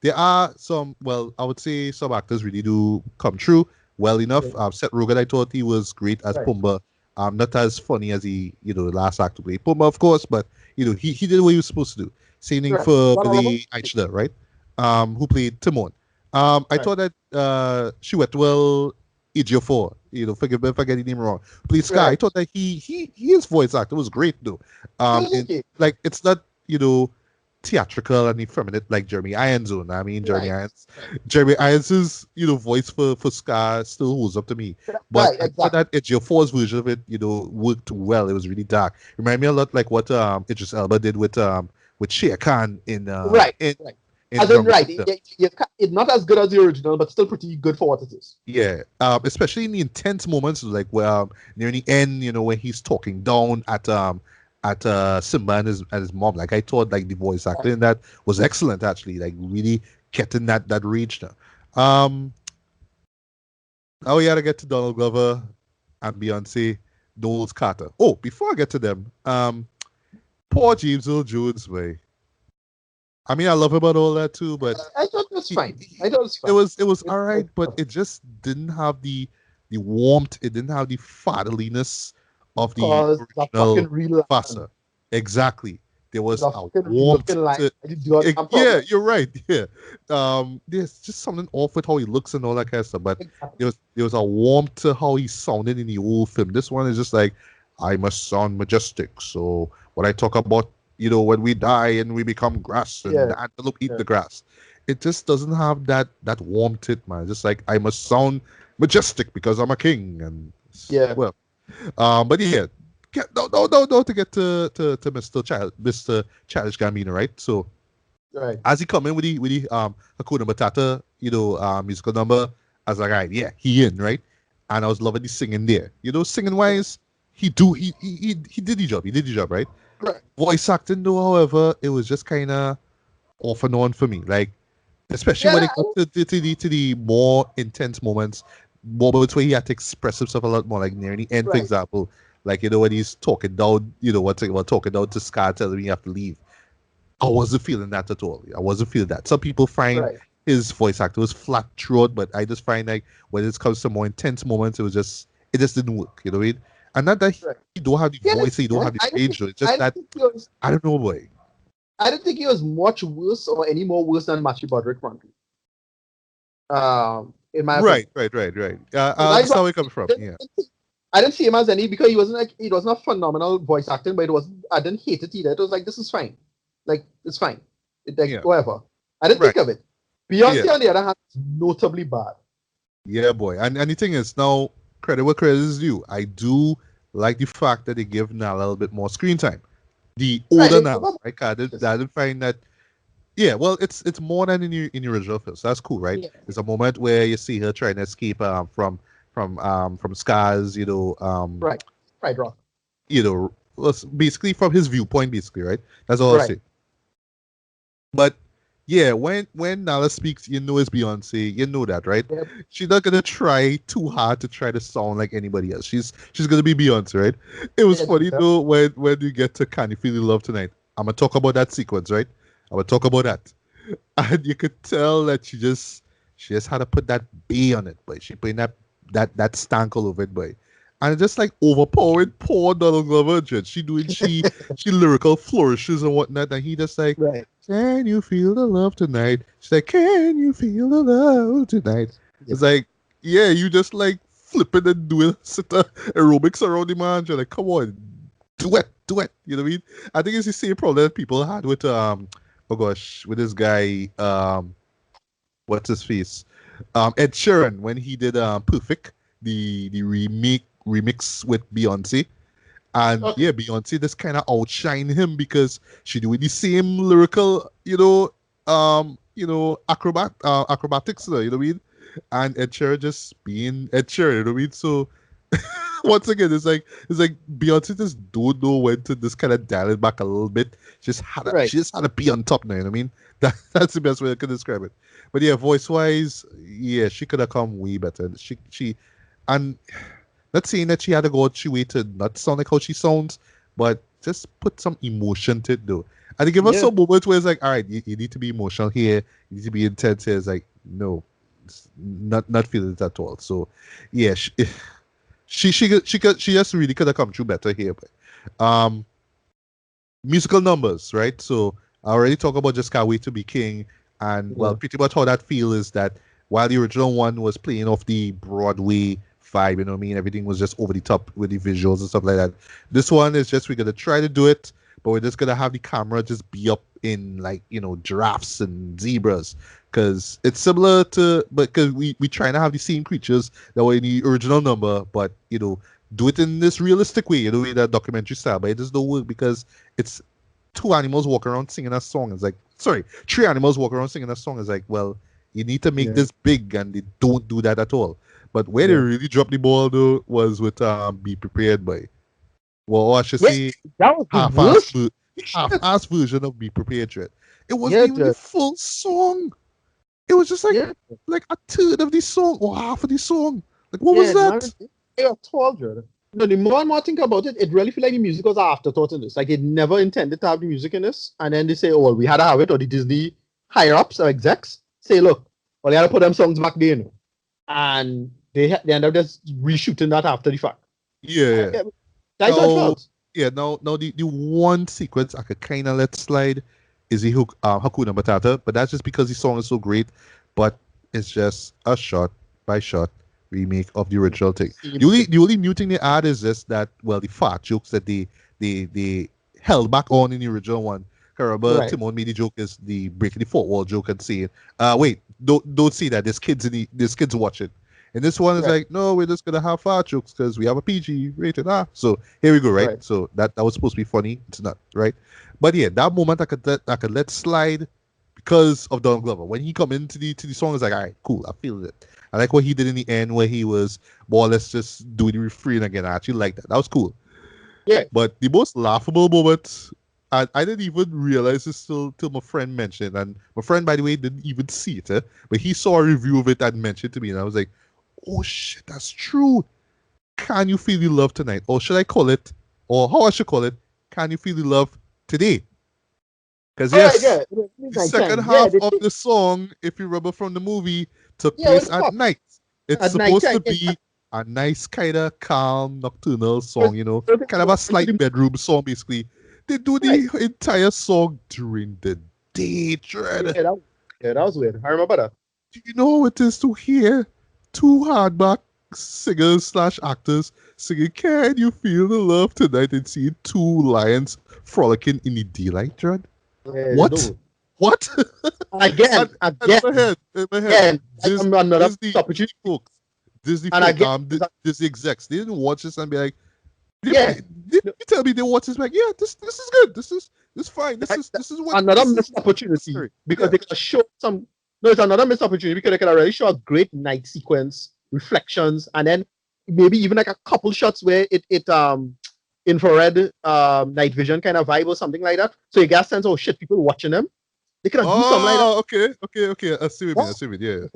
there are some. Well, I would say some actors really do come true well enough. Seth Rogen, I thought he was great as right, Pumbaa. Not as funny as the last actor played Pumbaa, of course, but he did what he was supposed to do. Same thing right. for Not all of them. Billy Eichner, right? Who played Timon. I Right, thought that Chiwetel Ejiofor, forgive me if I get the name wrong, played Sky. I right. thought that his voice actor was great though. It was And okay. like it's not theatrical and effeminate like Jeremy Irons. I mean, Right, right, Jeremy Irons' voice for Scar still holds up to me. But right. I thought Exactly. that Ejiofor's version of it, worked well. It was really dark. Remind me a lot like what Idris Elba did with Shere Khan Right, right. in As in, Jungle right. Kingdom. It's not as good as the original, but still pretty good for what it is. Yeah, especially in the intense moments, like where near the end, when he's talking down at Simba and his mom. Like I thought, like the voice actor Right. in that was excellent, actually. Like really getting that reach now. Um, oh yeah, to get to Donald Glover. and Beyonce, Knowles Carter. Oh, before I get to them, poor James Earl Jones, way. I mean, I love him about all that too, but I thought it was fine. I he, thought it was it fine. was it was all right, but it just didn't have the warmth. It didn't have the fatherliness of the Because the original fucking real lion. Fassa. Exactly. There was The a fucking real warmth looking lion. to I did not have yeah, problem. you're right. Yeah. There's just something off with how he looks and all that kind of stuff. But Exactly. there was a warmth to how he sounded in the old film. This one is just like, I must sound majestic. So when I talk about, when we die and we become grass and Yeah. the antelope eat Yeah. the grass, it just doesn't have that warmth to it, man. Just like I must sound majestic because I'm a king. And Yeah. well, but yeah, no, to get to Mr. Childish Gambino, right? So Right. as he come in with the Hakuna Matata, musical number, I was like, all right, yeah, he in, right? And I was loving the singing there. Singing Yeah. wise, he did the job. He did the job, right? Right. Voice acting though, however, it was just kind of off and on for me. Like, especially Yeah. when it got to the more intense moments where he had to express himself a lot more, like near the end, for Right. example. Like, when he's talking down, talking down to Scar, telling me you have to leave. I wasn't feeling that at all. I wasn't feeling that. Some people find Right. his voice actor was flat throat, but I just find like when it comes to more intense moments, it just didn't work. You know what I mean? And not that Right. he don't have the Yeah. voice, he don't I, have the I didn't range. think. Though. It's I just didn't that think he was. I don't know, boy. I didn't think he was much worse or any more worse than Matthew Broderick, frankly. In my Right, opinion. right, right, right. Because I understand where you're coming from. Yeah, I didn't see him as any because he wasn't like it wasn't a phenomenal voice acting, but it wasn't. I didn't hate it either. It was like this is fine, like it's fine, like yeah, whatever. I didn't right. think of it. Yeah, Beyonce on the other hand, is notably bad. yeah, boy. And the thing is, now credit where credit is due. I do like the fact that they give Nala a little bit more screen time. The Right? older They Nala, give up right? I this. didn't find that. Yeah, well, it's more than in the original film, so that's cool, right? Yeah, There's a moment where you see her trying to escape from Scars, right, right, Rock. well, basically from his viewpoint, basically, right? That's all I'll Right. say. But yeah, when Nala speaks, it's Beyonce. You know that, right? Yeah, She's not gonna try too hard to try to sound like anybody else. She's gonna be Beyonce, right? It was yeah, funny though when you get to Can You Feel the Love Tonight. I'm gonna talk about that sequence, right? I'm gonna talk about that, and you could tell that she just had to put that B on it, but she putting that stank all over it, boy. And just like overpowering poor Donald Glover, just she lyrical flourishes and whatnot, and he just like, right. can you feel the love tonight? She's like, can you feel the love tonight? Yeah, It's like, yeah, you just like flipping and doing sit aerobics around the man. You're like, come on, do it. You know what I mean? I think it's the same problem that people had with oh gosh, with this guy what's his face? Ed Sheeran when he did Perfect, the remix with Beyonce. And okay. yeah, Beyonce just kind of outshine him because she doing the same lyrical, acrobatics, you know what I mean? And Ed Sheeran just being Ed Sheeran, you know what I mean? So once again, it's like Beyonce just don't know when to just kind of dial it back a little bit. Right. She just had to be on top now. You know what I mean? That's the best way I can describe it. But yeah, voice wise, yeah, she could have come way better. And not saying that she had to go out she way to not sound like how she sounds, but just put some emotion to it though. And to give us Yeah. some moments where it's like, all right, you need to be emotional here, you need to be intense here. It's like, no, it's not feeling it at all. So yeah, she just really could have come through better here. But musical numbers, right? So I already talked about Just Can't Wait to Be King, and well, Yeah. pretty much how that feel is that while the original one was playing off the Broadway vibe, you know what I mean? Everything was just over the top with the visuals and stuff like that. This one is just we're gonna try to do it, but we're just gonna have the camera just be up in like giraffes and zebras because it's similar to, but because we trying to have the same creatures that were in the original number, but do it in this realistic way, in that documentary style. But it just don't work because it's two animals walking around singing a song. It's like, sorry, three animals walking around singing a song. It's like, well, you need to make Yeah. this big, and they don't do that at all. But where they Yeah. really dropped the ball though was with "Be Prepared" by, well, or I should Yeah. say, That was the half-ass, worst. Shit. half-ass version of "Be Prepared." Right? It wasn't Yeah, even the Judge. full song. It was just Yeah. like a third of the song or half of the song. Like, what was Yeah. that? You're tall, Jordan. No, the more and more I think about it, it really feels like the music was an afterthought in this. Like they never intended to have the music in this, and then they say, "Oh, well, we had to have it," or the Disney higher ups or execs say, "Look, well, they had to put them songs back there," and they end up just reshooting that after the fact. Yeah, yeah. That's how it Now, felt. yeah, now the one sequence I could kind of let slide is the Hakuna Matata, but that's just because the song is so great. But it's just a shot by shot remake of the original thing. Same The only new thing they add is just that, well, the fart jokes that they held back on in the original one. I remember right, Timon made the joke is the breaking the fourth wall joke and saying, wait, don't see that. There's kids watching. And this one is right, like, no, we're just gonna have fart jokes because we have a PG rated R. So here we go, right? right. So that was supposed to be funny. It's not, right? But yeah, that moment I could let slide because of Donald Glover. When he come into the song, it's like, all right, cool, I feel it. I like what he did in the end where he was more or less just doing the refrain again. I actually like that. That was cool. Yeah. But the most laughable moment, I didn't even realize this till my friend mentioned. And my friend, by the way, didn't even see it. But he saw a review of it and mentioned to me. And I was like, oh shit, that's true. Can you feel the love tonight? Or should I call it, or how I should call it, can you feel the love today? Because All right, yes, yeah. It was the second nighttime. Yeah, half of the song, if you remember from the movie, took yeah, place it's at pop night. It's at supposed to nighttime. Yeah, be a nice kind of calm nocturnal because song, kind of a into slight the bedroom song basically. They do right. the entire song during the day, Yeah, Dread. that was weird. I remember that. Do you know how it is to hear two hardback singers slash actors singing "Can You Feel the Love Tonight" and seeing two lions frolicking in the daylight, Dread? Yeah, you What? know. What? Again, And in my head, again, like another Disney opportunity. folks, Disney And folk, again, Disney execs, they didn't watch this and be like, yeah, they tell me they watch this like, yeah, this is good, this is fine, like, this is what another this is missed opportunity necessary. because Yeah. they can show some. No, it's another missed opportunity because they can already show a great night sequence, reflections, and then maybe even like a couple shots where it infrared night vision kind of vibe or something like that. So you get a sense, oh shit, people watching them. They could have do something like that. Oh, okay. I see what you mean. I What? see what you mean.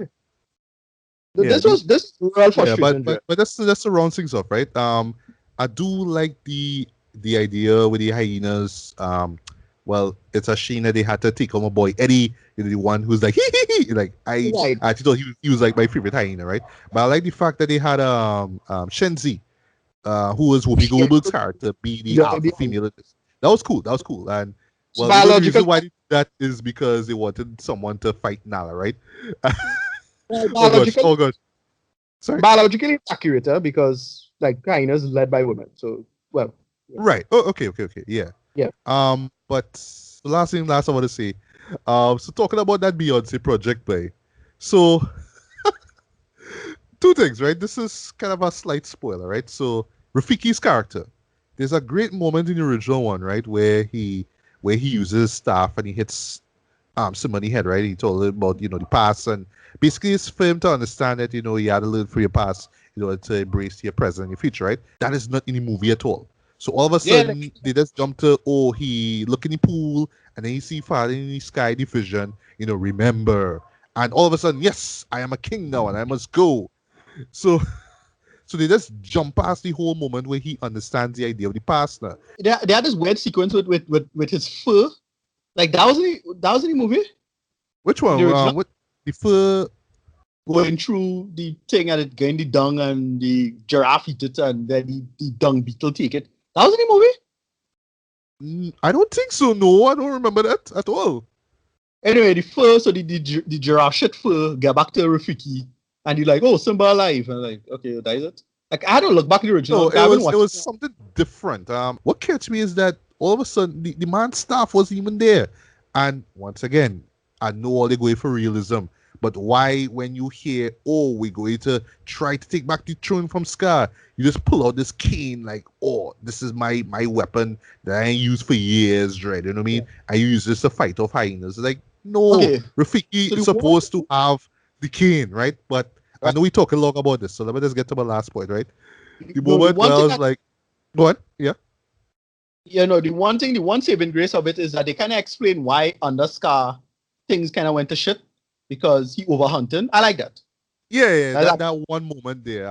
Yeah. Yeah. This real Yeah, but frustrating, but Dre. but that's the round things up, right? I do like the idea with the hyenas. Well, it's a shame that they had to take on my boy Eddie, the one who's like like Right. I actually thought he was like my favorite hyena, right? But I like the fact that they had Shenzi, who was Whoopi Yeah, Goldberg's character, be the alpha female of this. That was cool. That was cool. And well, the only biological reason why they did that is because they wanted someone to fight Nala, right? Oh gosh, biological oh gosh. Sorry. biologically accurate because like hyenas led by women. So well, yeah. Right. Oh, okay. Yeah. Yeah. But the last I want to say, so talking about that Beyonce project, by so two things, right? This is kind of a slight spoiler, right? So Rafiki's character, there's a great moment in the original one, right, where he uses staff and he hits somebody head, right? He told him about the past and basically it's for him to understand that you had to learn from your past in order to embrace your present and your future, right? That is not in the movie at all. So all of a Yeah, sudden they just jump to, oh, he look in the pool and then you see father in the sky the vision, remember. And all of a sudden, yes, I am a king now and I must go. So so they just jump past the whole moment where he understands the idea of the past now. they had this weird sequence with his fur. Like that was in the movie Which in the one? original. What the fur? Going through the thing and it getting the dung and the giraffe eat it and then the dung beetle take it. That was in the movie. I don't think so. No, I don't remember that at all. Anyway, the fur, so the giraffe shit fur get back to Rafiki and you're like, oh, Simba alive. And I'm like, okay, that is it. Like I had to look back at the original No, because I haven't it watched was something different. What catch me is that all of a sudden the man's staff wasn't even there. And once again, I know all they're going for realism. But why, when you hear, oh, we're going to try to take back the throne from Scar, you just pull out this cane like, oh, this is my weapon that I ain't used for years, right? You know what I mean? it. I use this to fight off hyenas. Like, Yeah. no, Okay. Rafiki So is the one supposed to have the cane, right? But I right, know we talk a lot about this, so let me just get to my last point, right? The no, the moment where one I thing was like, what? Yeah. the one saving grace of it is that they kind of explain why under Scar things kind of went to shit because he overhunting. I like that. Yeah, That's that one moment there,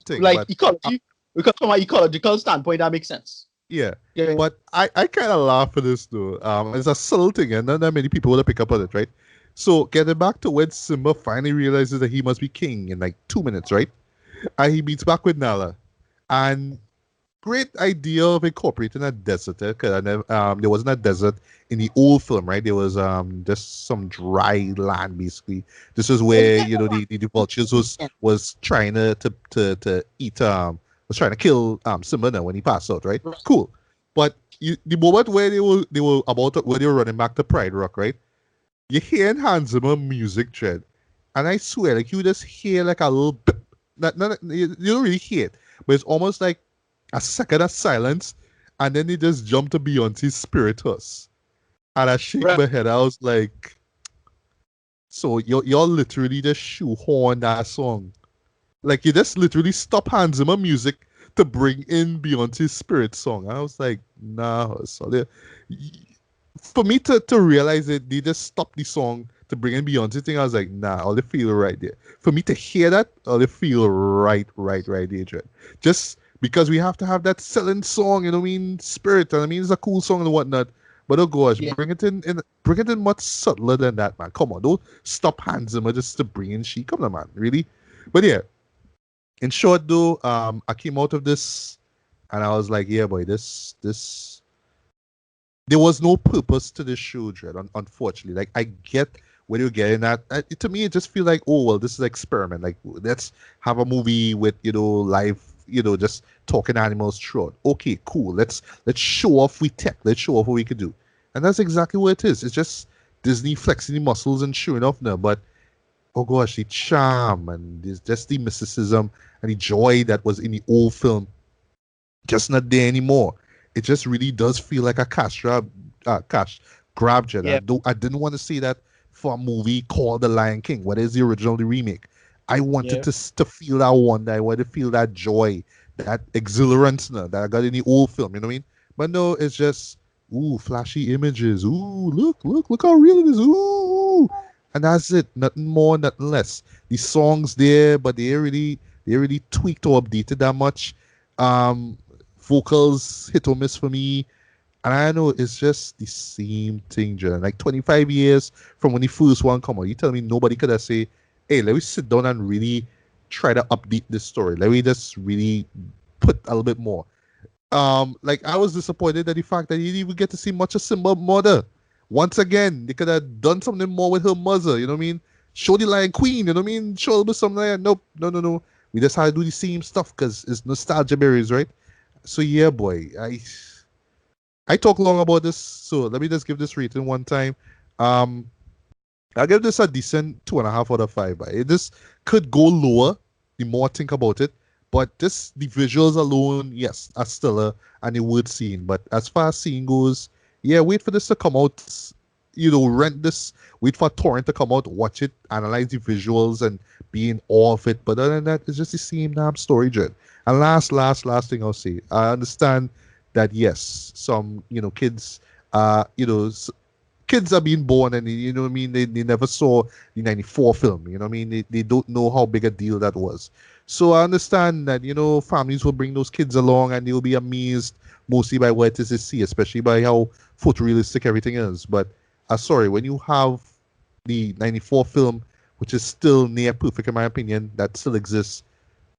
thing, like but ecology, because from an ecological standpoint, that makes sense. yeah, Yeah, but I kind of laugh at this though. It's a subtle thing, and not that many people will pick up on it, right? So getting back to when Simba finally realizes that he must be king in like 2 minutes, right? And he meets back with Nala, and great idea of incorporating a desert because there wasn't a desert in the old film, right? There was just some dry land basically. This is where the vultures was trying to eat was trying to kill Simba now when he passed out, right? Cool, but the moment where they were about where they were running back to Pride Rock, right? You hear Hans Zimmer music dread, and I swear, like you just hear like a little bit. Not you don't really hear it, but it's almost like a second of silence, and then he just jumped to Beyonce's Spiritus. And I shake right. my head. I was like, so you're literally just shoehorn that song. Like you just literally stop Hans Zimmer music to bring in Beyonce's Spirit song. I was like, nah, so for me to realize it, they just stopped the song to bring in Beyonce thing. I was like, nah, all they feel right there. For me to hear that, all they feel right there, Dread. Just because we have to have that selling song, spirit, and I mean it's a cool song and whatnot. But oh gosh, Yeah, bring it in much subtler than that, man. Come on, don't stop Hans Zimmer just to bring in she. Come on, man, really. But yeah, in short though, I came out of this and I was like, yeah, boy, this there was no purpose to this show, Dread. Unfortunately, like I get where you're getting at. To me, it just feels like, oh well, this is an experiment. Like let's have a movie with live, just talking animals throughout. Okay, cool. Let's show off we tech. Let's show off what we could do, and that's exactly what it is. It's just Disney flexing the muscles and showing off now. But oh gosh, the charm and just the mysticism and the joy that was in the old film just not there anymore. It just really does feel like a cash grab, Jed. yeah, I didn't want to see that for a movie called The Lion King. What is the original, the remake? I wanted yeah, to feel that wonder. I wanted to feel that joy, that exhilarance that I got in the old film. You know what I mean? But no, it's just flashy images. Look how real it is. And that's it. Nothing more, nothing less. The songs there, but they really tweaked or updated that much. Um, vocals hit or miss for me. And I know it's just the same thing, Jordan. Like 25 years from when the first one come out, you tell me nobody could have say, hey, let me sit down and really try to update this story. Let me just really put a little bit more. Like I was disappointed at the fact that you didn't even get to see much of Simba's mother. Once again, they could have done something more with her mother, you know what I mean? Show the Lion Queen, you know what I mean? Show a little bit something like that. Nope, no. We just had to do the same stuff because it's nostalgia berries, right? So yeah, boy, I talk long about this, so let me just give this rating one time. Um, I'll give this a decent 2.5 out of 5. This could go lower the more I think about it, but this the visuals alone, yes, are stellar and a worth seeing. But as far as seeing goes, yeah, wait for this to come out. Rent this, wait for torrent to come out, watch it, analyze the visuals, and be in awe of it. But other than that, it's just the same damn story, Jen. And last thing I'll say, I understand that yes, some kids, kids are being born and what I mean they never saw the 94 film, you know what I mean, they don't know how big a deal that was. So I understand that families will bring those kids along and they'll be amazed mostly by what it is they see, especially by how photorealistic everything is. But sorry, when you have the 94 film, which is still near perfect in my opinion, that still exists,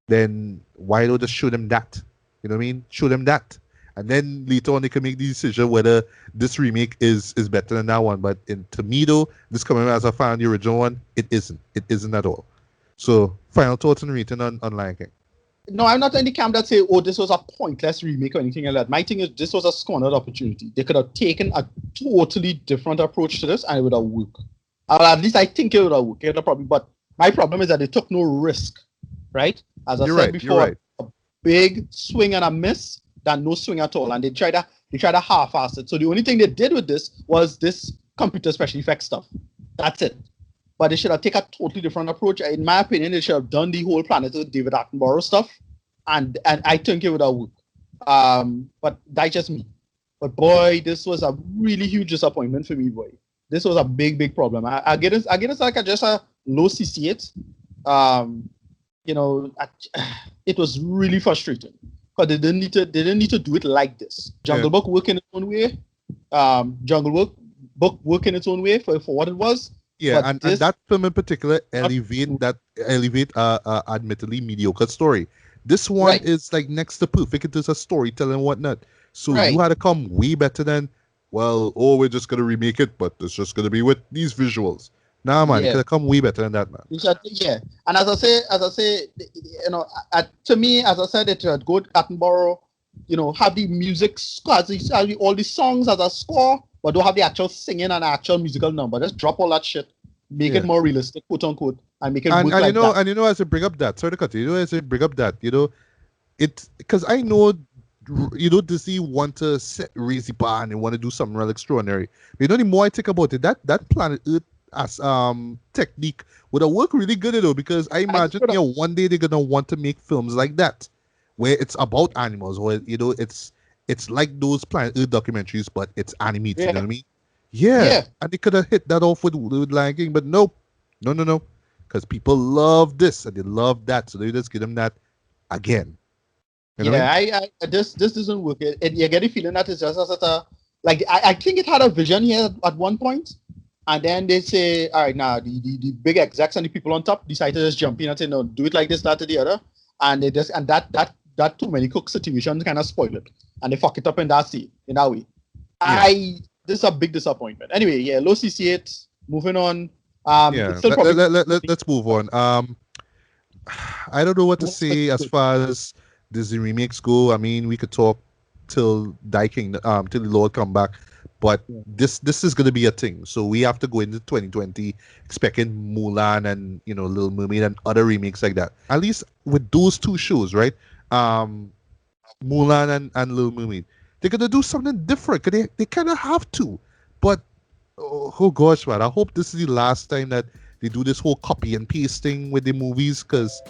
then why don't just show them that? You know what I mean? Show them that. And then later on they can make the decision whether this remake is better than that one. But to me though, this coming as a fan of the original one, it isn't. It isn't at all. So final thoughts and rating on Lion King. No, I'm not in the camp that say, oh, this was a pointless remake or anything like that. My thing is, this was a squandered opportunity. They could have taken a totally different approach to this and it would have worked. Or at least I think it would have worked. It would have probably, but my problem is that they took no risk, right? As I You're said right. You're before, right. a big swing and a miss than no swing at all. And they tried to half-ass it. So the only thing they did with this was this computer special effects stuff. That's it. But they should have taken a totally different approach. In my opinion, they should have done the whole Planet of David Attenborough stuff, and I think it would have worked. But that's just me. But boy, this was a really huge disappointment for me, boy. This was a big problem. I get it like just a low CC8, You know, it was really frustrating because they didn't need to do it like this. Jungle Book worked in its own way. Jungle Book worked in its own way for what it was. Yeah, and that film in particular elevate admittedly mediocre story. This one is like next to perfect in terms of storytelling and whatnot. So you had to come way better than, well, we're just gonna remake it, but it's just gonna be with these visuals. Nah, man, you could have come way better than that, man. Yeah, and as I say, you know, to me, as I said, it would go to Attenborough, you know, have the music scores, all the songs as a score, but don't have the actual singing and actual musical number. Just drop all that shit, make it more realistic, quote unquote, and make it work like that. And you know, as I bring up that, sorry to cut you, as I bring up that, you know, it's because I know, you know, Disney want to raise the bar and they want to do something real extraordinary. But you know, the more I think about it, that Planet Earth as technique would have worked really good, though, because I imagine one day they're gonna want to make films like that, where it's about animals, or you know, it's like those Planet Earth documentaries, but it's animated. You know what I mean? Yeah. And they could have hit that off with Lion King, but no, because people love this and they love that, so they just give them that again. You know I this doesn't work. You get the feeling that it's just like I think it had a vision here at one point. And then they say, all right, now the big execs and the people on top decide to just jump in and say, no, do it like this, that, or the other. And they just that too many cook situation kind of spoil it. And they fuck it up in that way. This is a big disappointment. Anyway, low CC8, moving on. Let's move on. I don't know what to say as far as Disney remakes go. I mean, we could talk till till the Lord come back. But this is going to be a thing. So we have to go into 2020 expecting Mulan and, you know, Little Mermaid and other remakes like that. At least with those two shows, right? Mulan and Little Mermaid. They're going to do something different because they kind of have to. But, oh gosh, man, I hope this is the last time that they do this whole copy and pasting with the movies because,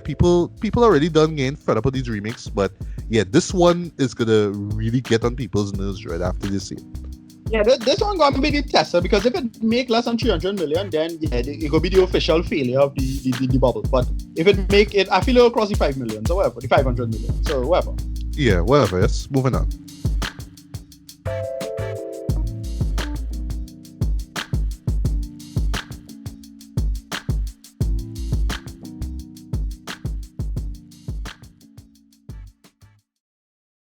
people already done getting fed up with these remakes. But, this one is going to really get on people's nerves right after this scene. Yeah, this one gonna be the tester because if it make less than 300 million, then it will be the official failure of the bubble. But if it make it, I feel it'll cross the 5 million, so whatever, the 500 million, so whatever. Yeah, whatever. Yes, moving on.